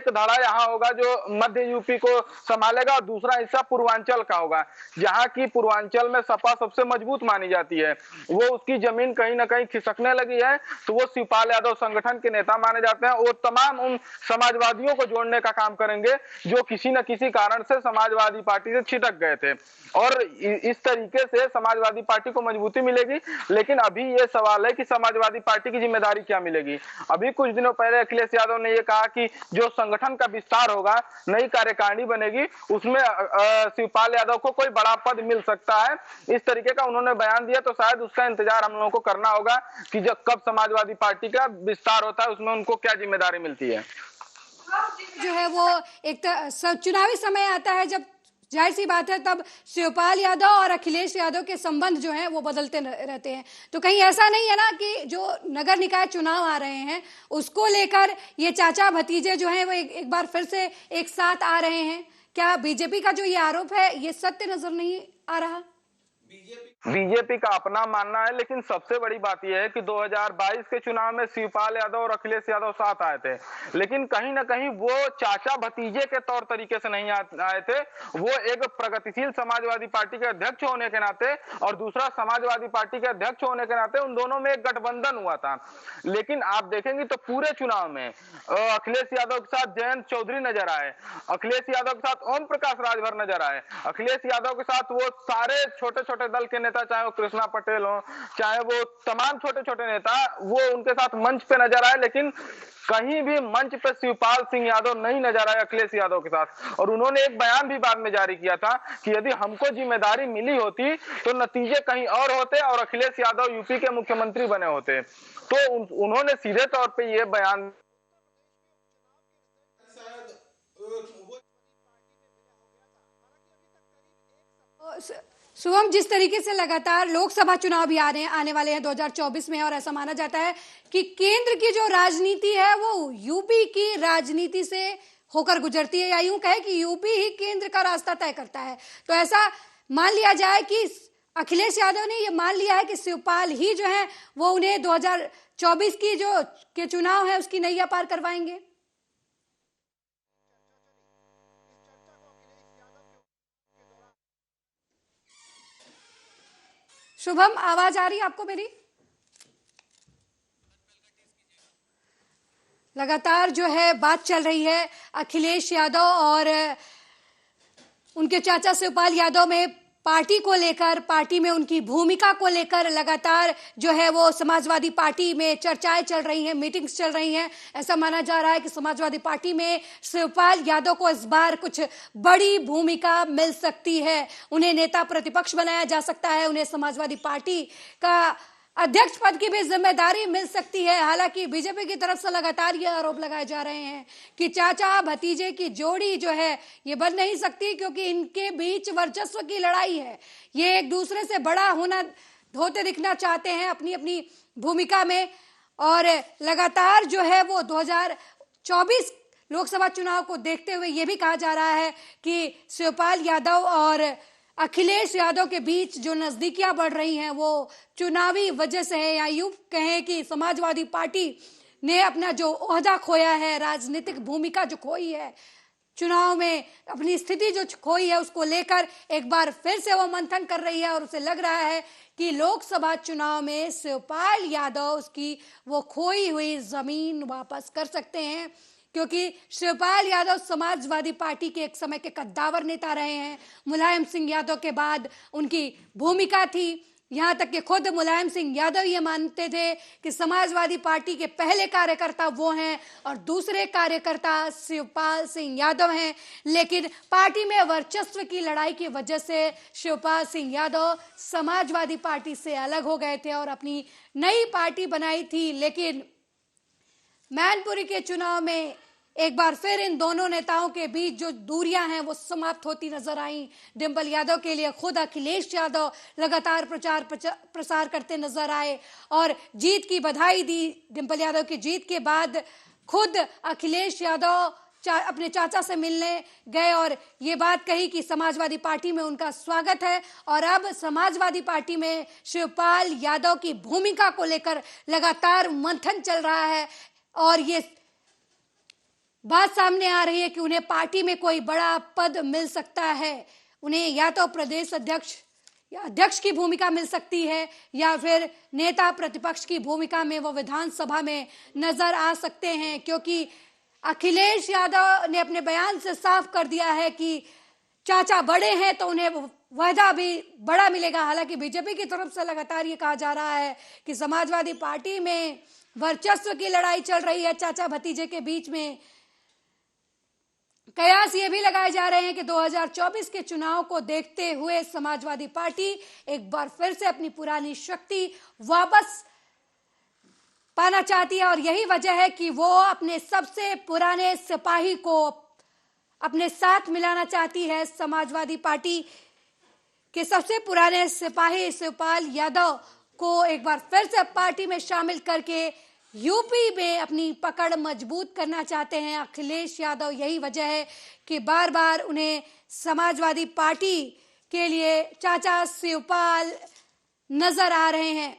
धड़ा यहाँ होगा जो मध्य यूपी को संभालेगा और दूसरा हिस्सा पूर्वांचल का होगा, जहां की पूर्वांचल में सपा सबसे मजबूत मानी जाती है। वो उसकी जमीन कहीं ना कहीं खिसकने लगी है, तो वो शिवपाल यादव संगठन के नेता माने जाते हैं। वो तमाम उन समाजवादियों को जोड़ने का काम करेंगे जो किसी न किसी कारण से समाजवादी पार्टी से छिटक गए थे, और इस तरीके से समाजवादी पार्टी को मजबूती मिलेगी। लेकिन अभी ये सवाल है कि समाजवादी पार्टी की जिम्मेदारी क्या मिलेगी। अभी कुछ दिनों पहले अखिलेश यादव ने ये कहा कि जो संगठन का विस्तार होगा, नई कार्यकारिणी बनेगी, उसमें शिवपाल यादव को कोई बड़ा पद मिल सकता है, इस तरीके का उन्होंने बयान दिया। तो शायद उसका इंतजार हम लोगों को करना होगा कि जब कब समाजवादी पार्टी का विस्तार होता है उसमें उनको क्या जिम्मेदारी मिलती है। जो है वो एक चुनावी समय आता है, जब जाहिर सी बात है तब शिवपाल यादव और अखिलेश यादव के संबंध जो हैं वो बदलते रहते हैं। तो कहीं ऐसा नहीं है ना कि जो नगर निकाय चुनाव आ रहे हैं उसको लेकर ये चाचा भतीजे जो हैं वो एक बार फिर से एक साथ आ रहे हैं? क्या बीजेपी का जो ये आरोप है ये सत्य नजर नहीं आ रहा? बीजेपी का अपना मानना है, लेकिन सबसे बड़ी बात यह है कि 2022 के चुनाव में शिवपाल यादव और अखिलेश यादव साथ आए थे, लेकिन कहीं ना कहीं वो चाचा भतीजे के तौर तरीके से नहीं आए थे। वो एक प्रगतिशील समाजवादी पार्टी के अध्यक्ष होने के नाते और दूसरा समाजवादी पार्टी के अध्यक्ष होने के नाते उन दोनों में एक गठबंधन हुआ था। लेकिन आप देखेंगे तो पूरे चुनाव में अखिलेश यादव के साथ जयंत चौधरी नजर आए, अखिलेश यादव के साथ ओम प्रकाश राजभर नजर आए, अखिलेश यादव के साथ वो सारे छोटे छोटे दल के नेता, चाहे वो कृष्णा पटेल हो, चाहे वो तमाम छोटे छोटे नेता, वो उनके साथ मंच पे नजर आए। लेकिन कहीं भी मंच पे शिवपाल सिंह यादव नहीं नजर आए अखिलेश यादव के साथ। और उन्होंने एक बयान भी बाद में जारी किया था कि यदि हमको जिम्मेदारी मिली होती तो नतीजे कहीं और होते और अखिलेश यादव यूपी के मुख्यमंत्री बने होते। तो उन्होंने सीधे तौर पे ये बयान शुभम, जिस तरीके से लगातार लोकसभा चुनाव भी आ रहे हैं, आने वाले हैं 2024 में, और ऐसा माना जाता है कि केंद्र की जो राजनीति है वो यूपी की राजनीति से होकर गुजरती है, या यूं कहे कि यूपी ही केंद्र का रास्ता तय करता है। तो ऐसा मान लिया जाए कि अखिलेश यादव ने ये मान लिया है कि शिवपाल ही जो है वो उन्हें 2024 की जो के चुनाव है उसकी नैया पार करवाएंगे। शुभम, आवाज आ रही है आपको मेरी? लगातार जो है बात चल रही है अखिलेश यादव और उनके चाचा शिवपाल यादव में पार्टी को लेकर, पार्टी में उनकी भूमिका को लेकर लगातार जो है वो समाजवादी पार्टी में चर्चाएं चल रही हैं, मीटिंग्स चल रही हैं। ऐसा माना जा रहा है कि समाजवादी पार्टी में शिवपाल यादव को इस बार कुछ बड़ी भूमिका मिल सकती है, उन्हें नेता प्रतिपक्ष बनाया जा सकता है, उन्हें समाजवादी पार्टी का अध्यक्ष पद की भी जिम्मेदारी मिल सकती है। हालांकि बीजेपी की तरफ से लगातार ये आरोप लगाए जा रहे हैं कि चाचा भतीजे की जोड़ी जो है ये बन नहीं सकती, क्योंकि इनके बीच वर्चस्व की लड़ाई है। ये एक दूसरे से बड़ा होते दिखना चाहते हैं अपनी अपनी भूमिका में, और लगातार जो है वो 2024 लोकसभा चुनाव को देखते हुए ये भी कहा जा रहा है कि शिवपाल यादव और अखिलेश यादव के बीच जो नजदीकियां बढ़ रही हैं वो चुनावी वजह से है, या यूं कहें कि समाजवादी पार्टी ने अपना जो ओहदा खोया है, राजनीतिक भूमिका जो खोई है, चुनाव में अपनी स्थिति जो खोई है, उसको लेकर एक बार फिर से वो मंथन कर रही है। और उसे लग रहा है कि लोकसभा चुनाव में शिवपाल यादव उसकी वो खोई हुई जमीन वापस कर सकते हैं, क्योंकि शिवपाल यादव समाजवादी पार्टी के एक समय के कद्दावर नेता रहे हैं। मुलायम सिंह यादव के बाद उनकी भूमिका थी, यहां तक कि खुद मुलायम सिंह यादव ये मानते थे कि समाजवादी पार्टी के पहले कार्यकर्ता वो हैं और दूसरे कार्यकर्ता शिवपाल सिंह यादव हैं। लेकिन पार्टी में वर्चस्व की लड़ाई की वजह से शिवपाल सिंह यादव समाजवादी पार्टी से अलग हो गए थे और अपनी नई पार्टी बनाई थी। लेकिन मैनपुरी के चुनाव में एक बार फिर इन दोनों नेताओं के बीच जो दूरियां हैं वो समाप्त होती नजर आई। डिंपल यादव के लिए खुद अखिलेश यादव लगातार प्रचार प्रसार करते नजर आए और जीत की बधाई दी। डिंपल यादव की जीत के बाद खुद अखिलेश यादव अपने चाचा से मिलने गए और ये बात कही कि समाजवादी पार्टी में उनका स्वागत है। और अब समाजवादी पार्टी में शिवपाल यादव की भूमिका को लेकर लगातार मंथन चल रहा है और ये बात सामने आ रही है कि उन्हें पार्टी में कोई बड़ा पद मिल सकता है। उन्हें या तो प्रदेश अध्यक्ष या अध्यक्ष की भूमिका मिल सकती है या फिर नेता प्रतिपक्ष की भूमिका में वो विधानसभा में नजर आ सकते हैं, क्योंकि अखिलेश यादव ने अपने बयान से साफ कर दिया है कि चाचा बड़े हैं तो उन्हें वायदा भी बड़ा मिलेगा। हालांकि बीजेपी की तरफ से लगातार ये कहा जा रहा है कि समाजवादी पार्टी में वर्चस्व की लड़ाई चल रही है चाचा भतीजे के बीच में। कयास ये भी लगाए जा रहे हैं कि 2024 के चुनाव को देखते हुए समाजवादी पार्टी एक बार फिर से अपनी पुरानी शक्ति वापस पाना चाहती है और यही वजह है कि वो अपने सबसे पुराने सिपाही को अपने साथ मिलाना चाहती है। समाजवादी पार्टी के सबसे पुराने सिपाही शिवपाल यादव को एक बार फिर से पार्टी में शामिल करके यूपी में अपनी पकड़ मजबूत करना चाहते हैं अखिलेश यादव। यही वजह है कि बार बार उन्हें समाजवादी पार्टी के लिए चाचा शिवपाल नजर आ रहे हैं।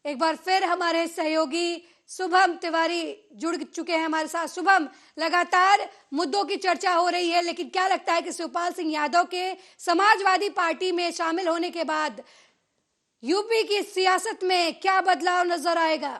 एक बार फिर हमारे सहयोगी शुभम तिवारी जुड़ चुके हैं हमारे साथ। शुभम, लगातार मुद्दों की चर्चा हो रही है, लेकिन क्या लगता है कि शिवपाल सिंह यादव के समाजवादी पार्टी में शामिल होने के बाद यूपी की सियासत में क्या बदलाव नजर आएगा?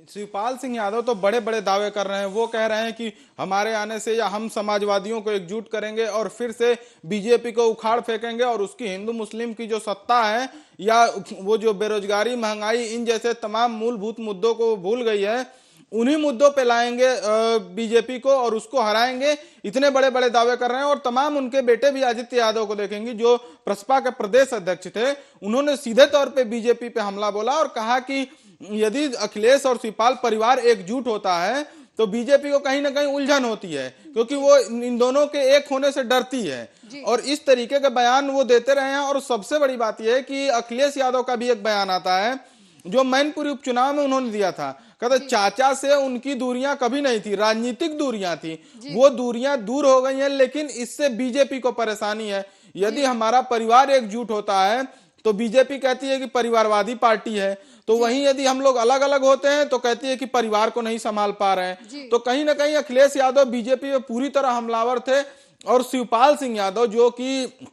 शिवपाल सिंह यादव तो बड़े बड़े दावे कर रहे हैं। वो कह रहे हैं कि हमारे आने से या हम समाजवादियों को एकजुट करेंगे और फिर से बीजेपी को उखाड़ फेंकेंगे और उसकी हिंदू मुस्लिम की जो सत्ता है या वो जो बेरोजगारी, महंगाई, इन जैसे तमाम मूलभूत मुद्दों को भूल गई है, उन्हीं मुद्दों पे लाएंगे बीजेपी को और उसको हराएंगे। इतने बड़े बड़े दावे कर रहे हैं। और तमाम उनके बेटे भी आदित्य यादव को देखेंगे, जो प्रसपा के प्रदेश अध्यक्ष थे, उन्होंने सीधे तौर पे बीजेपी पे हमला बोला और कहा कि यदि अखिलेश और शिवपाल परिवार एकजुट होता है तो बीजेपी को कहीं ना कहीं उलझन होती है, क्योंकि वो इन दोनों के एक होने से डरती है। और इस तरीके के बयान वो देते रहे हैं। और सबसे बड़ी बात यह है कि अखिलेश यादव का भी एक बयान आता है जो मैनपुरी उपचुनाव में उन्होंने दिया था। कहते चाचा से उनकी दूरियां कभी नहीं थी, राजनीतिक दूरियां थी, वो दूरियां दूर हो गई हैं, लेकिन इससे बीजेपी को परेशानी है। यदि हमारा परिवार एकजुट होता है तो बीजेपी कहती है कि परिवारवादी पार्टी है, तो वहीं यदि हम लोग अलग अलग होते हैं तो कहती है कि परिवार को नहीं संभाल पा रहे हैं। तो कहीं ना कहीं अखिलेश यादव बीजेपी में पूरी तरह हमलावर थे। और शिवपाल सिंह यादव जो कि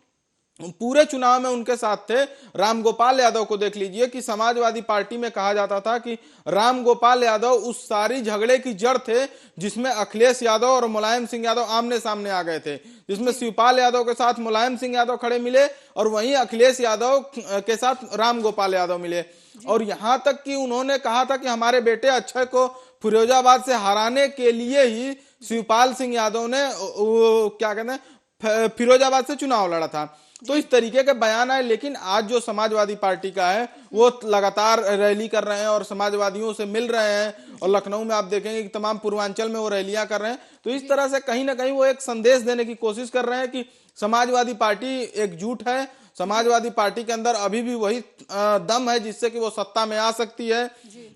पूरे चुनाव में उनके साथ थे, रामगोपाल यादव को देख लीजिए कि समाजवादी पार्टी में कहा जाता था कि रामगोपाल यादव उस सारी झगड़े की जड़ थे जिसमें अखिलेश यादव और मुलायम सिंह यादव आमने सामने आ गए थे, जिसमें शिवपाल यादव के साथ मुलायम सिंह यादव खड़े मिले और वहीं अखिलेश यादव के साथ रामगोपाल यादव मिले। और यहां तक कि उन्होंने कहा था कि हमारे बेटे अक्षय को फिरोजाबाद से हराने के लिए ही शिवपाल सिंह यादव ने क्या कहते हैं फिरोजाबाद से चुनाव लड़ा था। तो इस तरीके के बयान आए। लेकिन आज जो समाजवादी पार्टी का है वो लगातार रैली कर रहे हैं और समाजवादियों से मिल रहे हैं। और लखनऊ में आप देखेंगे कि तमाम पूर्वांचल में वो रैलियां कर रहे हैं। तो इस तरह से कहीं ना कहीं वो एक संदेश देने की कोशिश कर रहे हैं कि समाजवादी पार्टी एकजुट है, समाजवादी पार्टी के अंदर अभी भी वही दम है जिससे कि वो सत्ता में आ सकती है।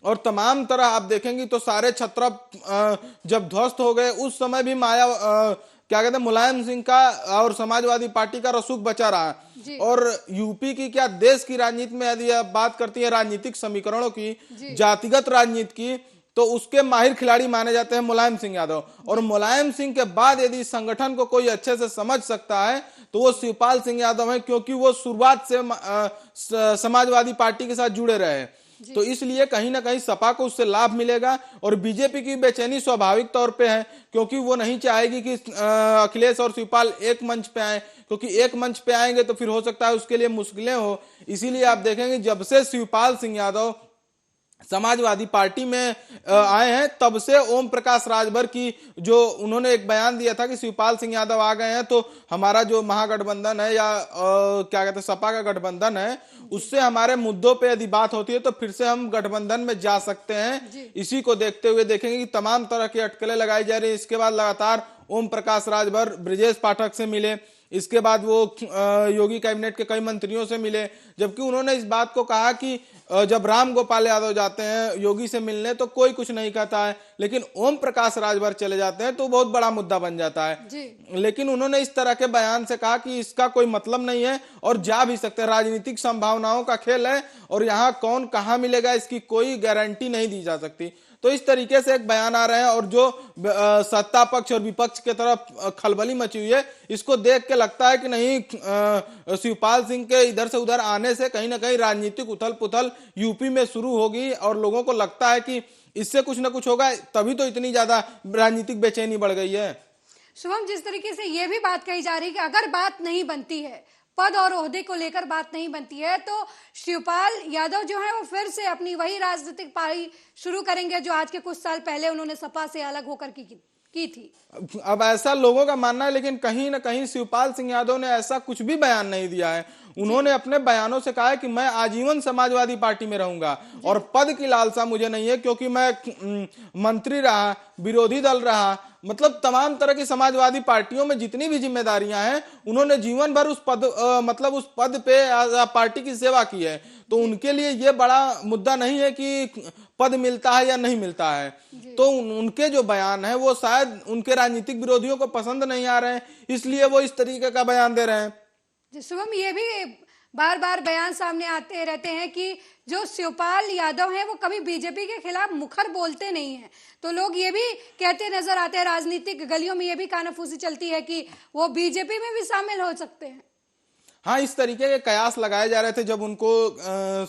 और तमाम तरह आप देखेंगे तो सारे छत्र जब ध्वस्त हो गए उस समय भी क्या कहते हैं मुलायम सिंह का और समाजवादी पार्टी का रसूख बचा रहा। और यूपी की क्या देश की राजनीति में यदि आप बात करती है राजनीतिक समीकरणों की, जातिगत राजनीति की, तो उसके माहिर खिलाड़ी माने जाते हैं मुलायम सिंह यादव। और मुलायम सिंह के बाद यदि संगठन को कोई अच्छे से समझ सकता है तो वो शिवपाल सिंह यादव है, क्योंकि वो शुरुआत से समाजवादी पार्टी के साथ जुड़े रहे। तो इसलिए कहीं ना कहीं सपा को उससे लाभ मिलेगा। और बीजेपी की बेचैनी स्वाभाविक तौर पे है, क्योंकि वो नहीं चाहेगी कि अखिलेश और शिवपाल एक मंच पे आए, क्योंकि एक मंच पे आएंगे तो फिर हो सकता है उसके लिए मुश्किलें हो। इसीलिए आप देखेंगे जब से शिवपाल सिंह यादव समाजवादी पार्टी में आए हैं तब से ओम प्रकाश राजभर की जो उन्होंने एक बयान दिया था कि शिवपाल सिंह यादव आ गए हैं तो हमारा जो महागठबंधन है या क्या कहते हैं सपा का गठबंधन है उससे हमारे मुद्दों पे यदि बात होती है तो फिर से हम गठबंधन में जा सकते हैं। इसी को देखते हुए देखेंगे कि तमाम तरह की अटकलें लगाई जा रही है। इसके बाद लगातार ओम प्रकाश राजभर ब्रिजेश पाठक से मिले, इसके बाद वो योगी कैबिनेट के कई मंत्रियों से मिले, जबकि उन्होंने इस बात को कहा कि जब राम गोपाल यादव जाते हैं योगी से मिलने तो कोई कुछ नहीं कहता है, लेकिन ओम प्रकाश राजभर चले जाते हैं तो बहुत बड़ा मुद्दा बन जाता है। लेकिन उन्होंने इस तरह के बयान से कहा कि इसका कोई मतलब नहीं है और जा भी सकते हैं, राजनीतिक संभावनाओं का खेल है और यहाँ कौन कहाँ मिलेगा इसकी कोई गारंटी नहीं दी जा सकती। तो इस तरीके से एक बयान आ रहे हैं और जो सत्ता पक्ष और विपक्ष के तरफ खलबली मची हुई है, इसको देख के लगता है कि नहीं शिवपाल सिंह के इधर से उधर आने से कहीं ना कहीं राजनीतिक उथल पुथल यूपी में शुरू होगी और लोगों को लगता है कि इससे कुछ ना कुछ होगा, तभी तो इतनी ज्यादा राजनीतिक बेचैनी बढ़ गई है। शुभम, जिस तरीके से ये भी बात कही जा रही है कि अगर बात नहीं बनती है, पद और ओहदे को लेकर बात नहीं बनती है, तो शिवपाल यादव जो है वो फिर से अपनी वही राजनीतिक पारी शुरू करेंगे जो आज के कुछ साल पहले उन्होंने सपा से अलग होकर की थी। अब ऐसा लोगों का मानना है, लेकिन कहीं ना कहीं शिवपाल सिंह यादव ने ऐसा कुछ भी बयान नहीं दिया है। उन्होंने अपने बयानों से कहा है कि मैं आजीवन समाजवादी पार्टी में रहूंगा और पद की लालसा मुझे नहीं है, क्योंकि मैं मंत्री रहा, विरोधी दल रहा, मतलब तमाम तरह की समाजवादी पार्टियों में जितनी भी जिम्मेदारियां हैं उन्होंने जीवन भर उस पद पे पार्टी की सेवा की है। तो उनके लिए ये बड़ा मुद्दा नहीं है कि पद मिलता है या नहीं मिलता है। तो उनके जो बयान है वो शायद उनके राजनीतिक विरोधियों को पसंद नहीं आ रहे हैं, इसलिए वो इस तरीके का बयान दे रहे हैं। शुभम, ये भी बार बार बयान सामने आते रहते हैं कि जो शिवपाल यादव हैं वो कभी बीजेपी के खिलाफ मुखर बोलते नहीं हैं। तो लोग ये भी कहते नजर आते हैं, राजनीतिक गलियों में ये भी कानाफूसी चलती है कि वो बीजेपी में भी शामिल हो सकते हैं। हाँ, इस तरीके के कयास लगाए जा रहे थे जब उनको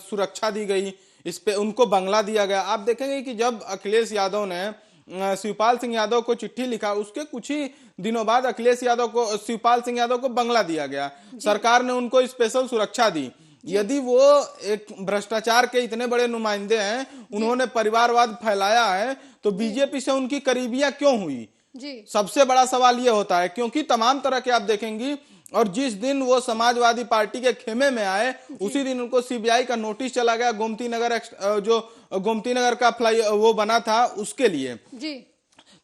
सुरक्षा दी गई, इस पे उनको बंगला दिया गया। आप देखेंगे कि जब अखिलेश यादव ने शिवपाल सिंह यादव को चिट्ठी लिखा, उसके कुछ ही दिनों बाद शिवपाल सिंह यादव को बंगला दिया गया। सरकार ने उनको स्पेशल सुरक्षा दी। यदि वो एक भ्रष्टाचार के इतने बड़े नुमाइंदे हैं, उन्होंने परिवारवाद फैलाया है, तो बीजेपी से उनकी करीबियां क्यों हुई? सबसे बड़ा सवाल ये होता है, क्योंकि तमाम तरह के आप देखेंगी, और जिस दिन वो समाजवादी पार्टी के खेमे में आए उसी दिन उनको सीबीआई का नोटिस चला गया, गोमती नगर का वो बना था उसके लिए जी।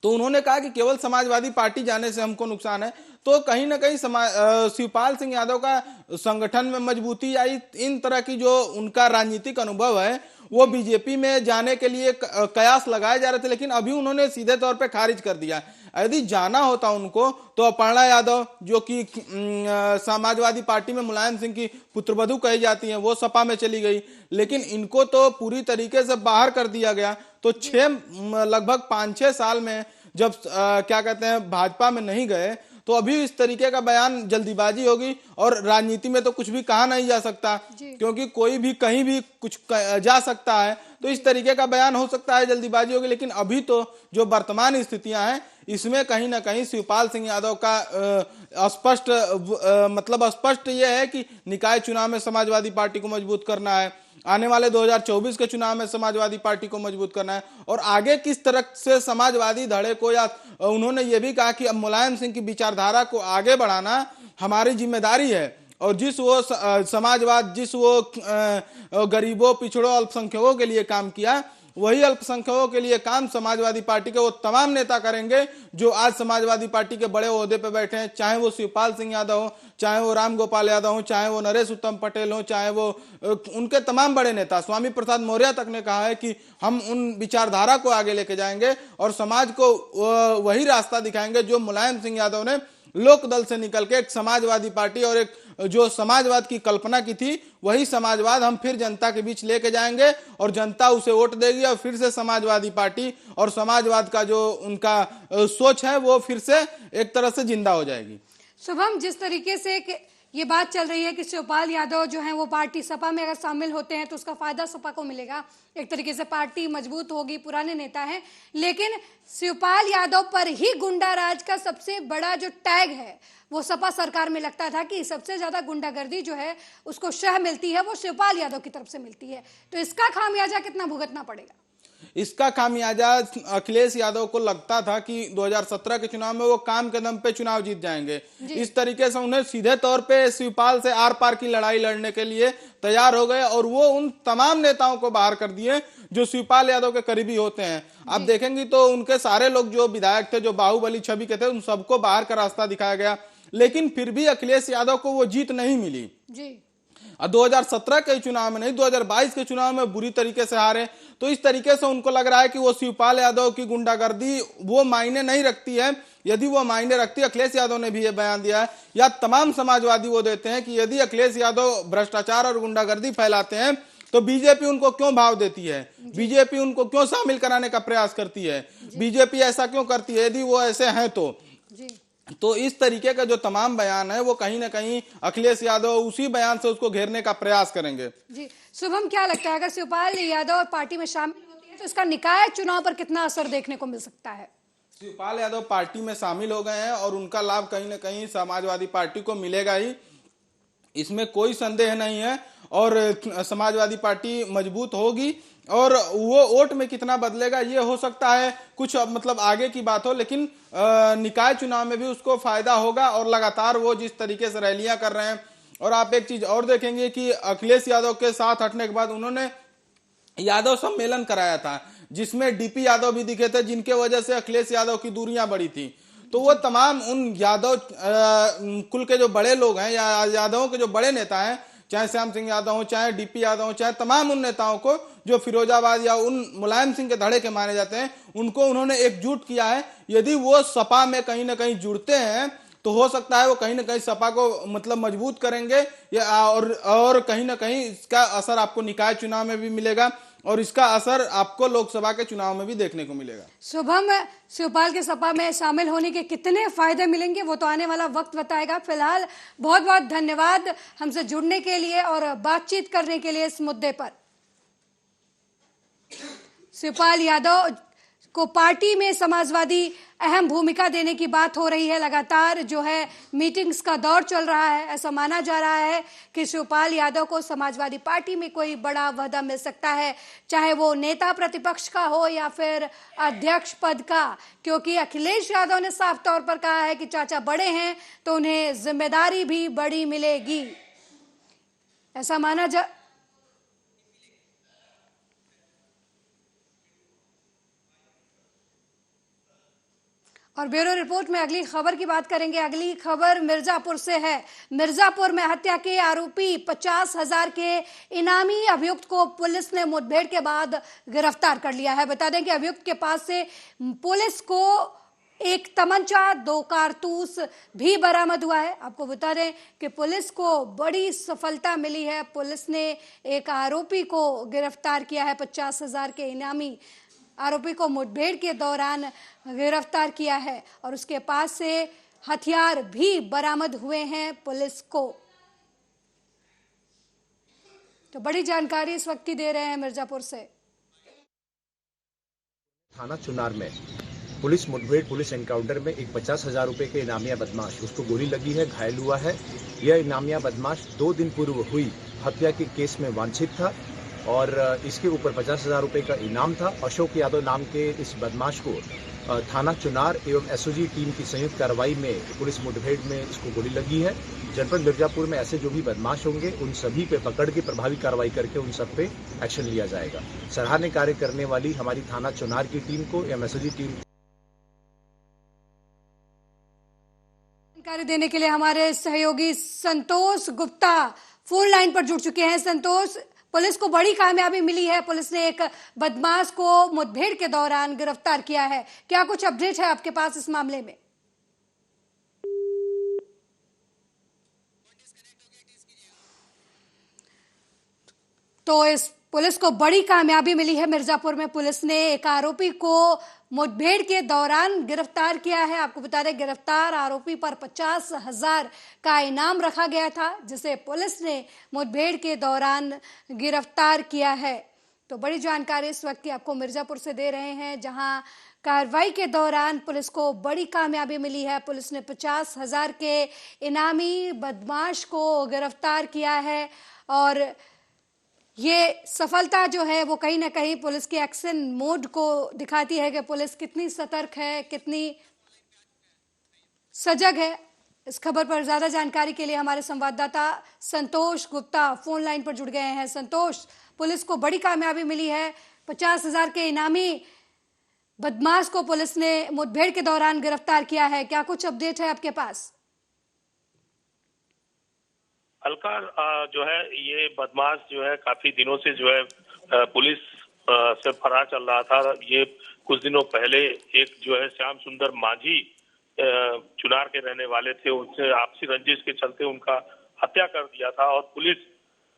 तो उन्होंने कहा कि केवल समाजवादी पार्टी जाने से हमको नुकसान है। तो कहीं ना कहीं शिवपाल सिंह यादव का संगठन में मजबूती आई, इन तरह की जो उनका राजनीतिक अनुभव है वो बीजेपी में जाने के लिए कयास लगाए जा रहे थे, लेकिन अभी उन्होंने सीधे तौर पे खारिज कर दिया। यदि जाना होता उनको तो अपर्णा यादव, जो कि समाजवादी पार्टी में मुलायम सिंह की पुत्रवधू कही जाती हैं, वो सपा में चली गई, लेकिन इनको तो पूरी तरीके से बाहर कर दिया गया। तो लगभग 5-6 साल में जब क्या कहते हैं भाजपा में नहीं गए, तो अभी इस तरीके का बयान जल्दीबाजी होगी। और राजनीति में तो कुछ भी कहा नहीं जा सकता, क्योंकि कोई भी कहीं भी कुछ जा सकता है। तो इस तरीके का बयान हो सकता है, जल्दीबाजी होगी। लेकिन अभी तो जो वर्तमान स्थितियां हैं, इसमें कहीं ना कहीं शिवपाल सिंह यादव का स्पष्ट ये है कि निकाय चुनाव में समाजवादी पार्टी को मजबूत करना है, आने वाले 2024 के चुनाव में समाजवादी पार्टी को मजबूत करना है, और आगे किस तरह से समाजवादी धड़े को, या उन्होंने ये भी कहा कि अब मुलायम सिंह की विचारधारा को आगे बढ़ाना हमारी जिम्मेदारी है। और जिस वो समाजवाद, जिस वो गरीबों, पिछड़ों, अल्पसंख्यकों के लिए काम किया, वही अल्पसंख्यकों के लिए काम समाजवादी पार्टी के वो तमाम नेता करेंगे जो आज समाजवादी पार्टी के बड़े ओहदे पे बैठे हैं, चाहे वो शिवपाल सिंह यादव हो, चाहे वो राम गोपाल यादव हो, चाहे वो नरेश उत्तम पटेल हो, चाहे वो उनके तमाम बड़े नेता, स्वामी प्रसाद मौर्य तक ने कहा है कि हम उन विचारधारा को आगे लेके जाएंगे और समाज को वही रास्ता दिखाएंगे जो मुलायम सिंह यादव ने लोकदल से निकल के एक समाजवादी पार्टी और एक जो समाजवाद की कल्पना की थी, वही समाजवाद हम फिर जनता के बीच लेके जाएंगे और जनता उसे वोट देगी और फिर से समाजवादी पार्टी और समाजवाद का जो उनका सोच है वो फिर से एक तरह से जिंदा हो जाएगी। शुभम, जिस तरीके से ये बात चल रही है कि शिवपाल यादव जो है वो पार्टी सपा में अगर शामिल होते हैं तो उसका फायदा सपा को मिलेगा, एक तरीके से पार्टी मजबूत होगी, पुराने नेता हैं, लेकिन शिवपाल यादव पर ही गुंडा राज का सबसे बड़ा जो टैग है वो सपा सरकार में लगता था कि सबसे ज्यादा गुंडागर्दी जो है उसको शह मिलती है वो शिवपाल यादव की तरफ से मिलती है। तो इसका खामियाजा कितना भुगतना पड़ेगा? इसका खामियाजा अखिलेश यादव को लगता था कि 2017 के चुनाव में वो काम के दम पे चुनाव जीत जाएंगे। इस तरीके से उन्हें सीधे तौर पे शिवपाल से आर पार की लड़ाई लड़ने के लिए तैयार हो गए और वो उन तमाम नेताओं को बाहर कर दिए जो शिवपाल यादव के करीबी होते हैं। आप देखेंगे तो उनके सारे लोग जो विधायक थे, जो बाहुबली छवि के थे, उन सबको बाहर का रास्ता दिखाया गया, लेकिन फिर भी अखिलेश यादव को वो जीत नहीं मिली। 2017 के चुनाव में नहीं, 2022 के चुनाव में बुरी तरीके से हारे। तो इस तरीके से उनको लग रहा है कि वो शिवपाल यादव की गुंडागर्दी वो मायने नहीं रखती है। यदि वो मायने रखती, अखिलेश यादव ने भी ये बयान दिया है, या तमाम समाजवादी वो देते हैं कि यदि अखिलेश यादव भ्रष्टाचार और गुंडागर्दी फैलाते हैं तो बीजेपी उनको क्यों भाव देती है, बीजेपी उनको क्यों शामिल कराने का प्रयास करती है, बीजेपी ऐसा क्यों करती है यदि वो ऐसे हैं तो इस तरीके का जो तमाम बयान है वो कहीं ना कहीं अखिलेश यादव उसी बयान से उसको घेरने का प्रयास करेंगे। जी शुभम, क्या लगता है अगर शिवपाल यादव पार्टी में शामिल होती है तो इसका निकाय चुनाव पर कितना असर देखने को मिल सकता है? शिवपाल यादव पार्टी में शामिल हो गए हैं और उनका लाभ कहीं ना कहीं समाजवादी पार्टी को मिलेगा ही, इसमें कोई संदेह नहीं है। और समाजवादी पार्टी मजबूत होगी और वो वोट में कितना बदलेगा ये हो सकता है कुछ मतलब आगे की बात हो, लेकिन निकाय चुनाव में भी उसको फायदा होगा। और लगातार वो जिस तरीके से रैलियां कर रहे हैं, और आप एक चीज और देखेंगे कि अखिलेश यादव के साथ हटने के बाद उन्होंने यादव सम्मेलन कराया था जिसमें डीपी यादव भी दिखे थे, जिनके वजह से अखिलेश यादव की दूरियां बढ़ी थी। तो वो तमाम उन यादव कुल के जो बड़े लोग हैं या यादवों के जो बड़े नेता हैं, चाहे श्याम सिंह यादव हो, चाहे डीपी यादव हो, चाहे तमाम उन नेताओं को जो फिरोजाबाद या उन मुलायम सिंह के धड़े के माने जाते हैं, उनको उन्होंने एकजुट किया है। यदि वो सपा में कहीं ना कहीं जुड़ते हैं तो हो सकता है वो कहीं ना कहीं सपा को मतलब मजबूत करेंगे और कहीं ना कहीं इसका असर आपको निकाय चुनाव में भी मिलेगा और इसका असर आपको लोकसभा के चुनाव में भी देखने को मिलेगा। शुभम, शिवपाल के सपा में शामिल होने के कितने फायदे मिलेंगे वो तो आने वाला वक्त बताएगा। फिलहाल बहुत बहुत धन्यवाद हमसे जुड़ने के लिए और बातचीत करने के लिए इस मुद्दे पर। शिवपाल यादव को पार्टी में समाजवादी अहम भूमिका देने की बात हो रही है। लगातार जो है मीटिंग्स का दौर चल रहा है। ऐसा माना जा रहा है कि शिवपाल यादव को समाजवादी पार्टी में कोई बड़ा ओहदा मिल सकता है, चाहे वो नेता प्रतिपक्ष का हो या फिर अध्यक्ष पद का, क्योंकि अखिलेश यादव ने साफ तौर पर कहा है कि चाचा बड़े हैं तो उन्हें जिम्मेदारी भी बड़ी मिलेगी। ऐसा माना जा और ब्यूरो रिपोर्ट में अगली खबर की बात करेंगे। अगली खबर मिर्जापुर से है। मिर्जापुर में हत्या के आरोपी 50,000 के इनामी अभियुक्त को पुलिस ने मुठभेड़ के बाद गिरफ्तार कर लिया है। बता दें कि अभियुक्त के पास से पुलिस को एक तमंचा, 2 कारतूस भी बरामद हुआ है। आपको बता दें कि पुलिस को बड़ी सफलता मिली है। पुलिस ने एक आरोपी को गिरफ्तार किया है। 50,000 के इनामी आरोपी को मुठभेड़ के दौरान गिरफ्तार किया है और उसके पास से हथियार भी बरामद हुए हैं पुलिस को। तो बड़ी जानकारी इस वक्त की दे रहे हैं मिर्जापुर से। थाना चुनार में पुलिस मुठभेड़, पुलिस एनकाउंटर में एक 50,000 रुपए के इनामिया बदमाश, उसको गोली लगी है, घायल हुआ है। यह इनामिया बदमाश 2 दिन पूर्व हुई हत्या के केस में वांछित था और इसके ऊपर 50,000 रुपए का इनाम था। अशोक यादव नाम के इस बदमाश को थाना चुनार एवं एसओजी टीम की संयुक्त कार्रवाई में पुलिस मुठभेड़ में इसको गोली लगी है। जनपद मिर्जापुर में ऐसे जो भी बदमाश होंगे उन सभी पे पकड़ के प्रभावी कार्रवाई करके उन सब पे एक्शन लिया जाएगा। सराहनीय कार्य करने वाली हमारी थाना चुनार की टीम को एवं एसओजी टीम जानकारी देने के लिए हमारे सहयोगी संतोष गुप्ता फोन लाइन पर जुड़ चुके हैं। संतोष, पुलिस को बड़ी कामयाबी मिली है। पुलिस ने एक बदमाश को मुठभेड़ के दौरान गिरफ्तार किया है। क्या कुछ अपडेट है आपके पास इस मामले में? तो इस पुलिस को बड़ी कामयाबी मिली है। मिर्जापुर में पुलिस ने एक आरोपी को मुठभेड़ के दौरान गिरफ्तार किया है। आपको बता दें गिरफ्तार आरोपी पर 50,000 का इनाम रखा गया था, जिसे पुलिस ने मुठभेड़ के दौरान गिरफ्तार किया है। तो बड़ी जानकारी इस वक्त की आपको मिर्जापुर से दे रहे हैं, जहां कार्रवाई के दौरान पुलिस को बड़ी कामयाबी मिली है। पुलिस ने 50,000 के इनामी बदमाश को गिरफ्तार किया है और ये सफलता जो है वो कहीं ना कहीं पुलिस के एक्शन मोड को दिखाती है कि पुलिस कितनी सतर्क है, कितनी सजग है। इस खबर पर ज्यादा जानकारी के लिए हमारे संवाददाता संतोष गुप्ता फोन लाइन पर जुड़ गए हैं। संतोष, पुलिस को बड़ी कामयाबी मिली है। 50,000 के इनामी बदमाश को पुलिस ने मुठभेड़ के दौरान गिरफ्तार किया है। क्या कुछ अपडेट है आपके पास? अलका, जो है ये बदमाश जो है काफी दिनों से जो है पुलिस से फरार चल रहा था। ये कुछ दिनों पहले एक जो है श्याम सुंदर माझी चुनार के रहने वाले थे, उनसे आपसी रंजिश के चलते उनका हत्या कर दिया था और पुलिस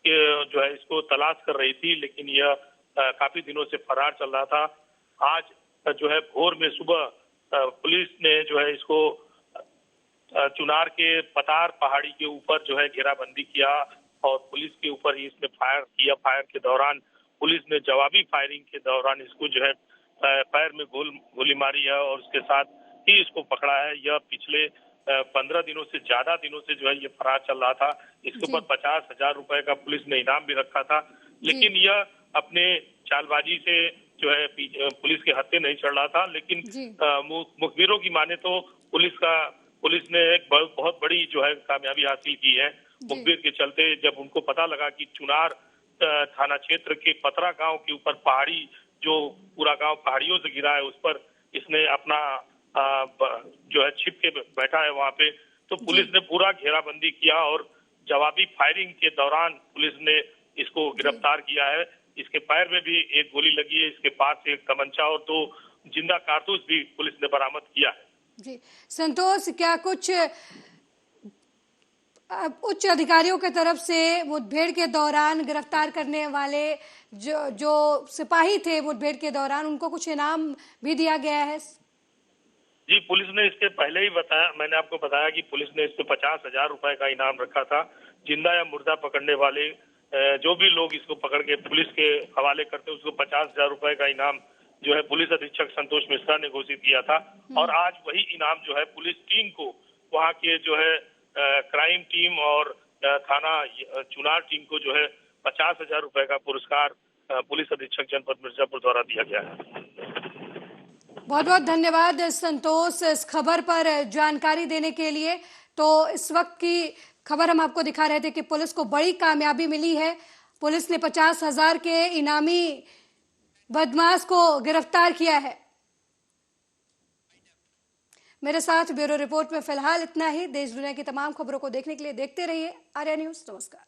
जो है इसको तलाश कर रही थी, लेकिन यह काफी दिनों से फरार चल रहा था। आज जो है भोर में सुबह पुलिस ने जो है इसको चुनार के पतार पहाड़ी के ऊपर जो है घेराबंदी किया और पुलिस के ऊपर ही इसने फायर किया। फायर के दौरान पुलिस ने जवाबी फायरिंग के दौरान इसको जो है पैर में गोली मारी है और उसके साथ ही इसको पकड़ा है। यह पिछले 15 दिनों से ज्यादा दिनों से जो है ये फरार चल रहा था। इसके ऊपर 50,000 रुपए का पुलिस ने इनाम भी रखा था, लेकिन यह अपने चालबाजी से जो है पुलिस के हत्थे नहीं चढ़ रहा था। लेकिन मुखबिरों की माने तो पुलिस ने एक बहुत बड़ी जो है कामयाबी हासिल की है। मुखबिर के चलते जब उनको पता लगा कि चुनार थाना क्षेत्र के पतरा गांव के ऊपर पहाड़ी, जो पूरा गांव पहाड़ियों से घिरा है, उस पर इसने अपना जो है छिप के बैठा है वहां पे, तो पुलिस ने पूरा घेराबंदी किया और जवाबी फायरिंग के दौरान पुलिस ने इसको गिरफ्तार किया है। इसके पैर में भी एक गोली लगी है, इसके पास एक तमंचा और 2 जिंदा कारतूस भी पुलिस ने बरामद किया है। जी संतोष, क्या कुछ उच्च अधिकारियों की तरफ से मुठभेड़ के दौरान गिरफ्तार करने वाले जो सिपाही थे मुठभेड़ के दौरान, उनको कुछ इनाम भी दिया गया है? जी, पुलिस ने इसके पहले ही बताया, मैंने आपको बताया कि पुलिस ने इसको 50,000 रुपए का इनाम रखा था। जिंदा या मुर्दा पकड़ने वाले जो भी लोग इसको पकड़ के पुलिस के हवाले करते उसको 50,000 रुपए का इनाम जो है पुलिस अधीक्षक संतोष मिश्रा ने घोषित किया था। और आज वही इनाम जो है पुलिस टीम को, वहाँ के जो है क्राइम टीम और थाना चुनार टीम को जो है 50,000 रुपए का पुरस्कार पुलिस अधीक्षक जनपद मिर्जापुर द्वारा दिया गया है। बहुत बहुत धन्यवाद संतोष इस खबर पर जानकारी देने के लिए। तो इस वक्त की खबर हम आपको दिखा रहे थे कि पुलिस को बड़ी कामयाबी मिली है। पुलिस ने 50,000 के इनामी बदमाश को गिरफ्तार किया है। मेरे साथ ब्यूरो रिपोर्ट में फिलहाल इतना ही। देश दुनिया की तमाम खबरों को देखने के लिए देखते रहिए आर्या न्यूज। नमस्कार।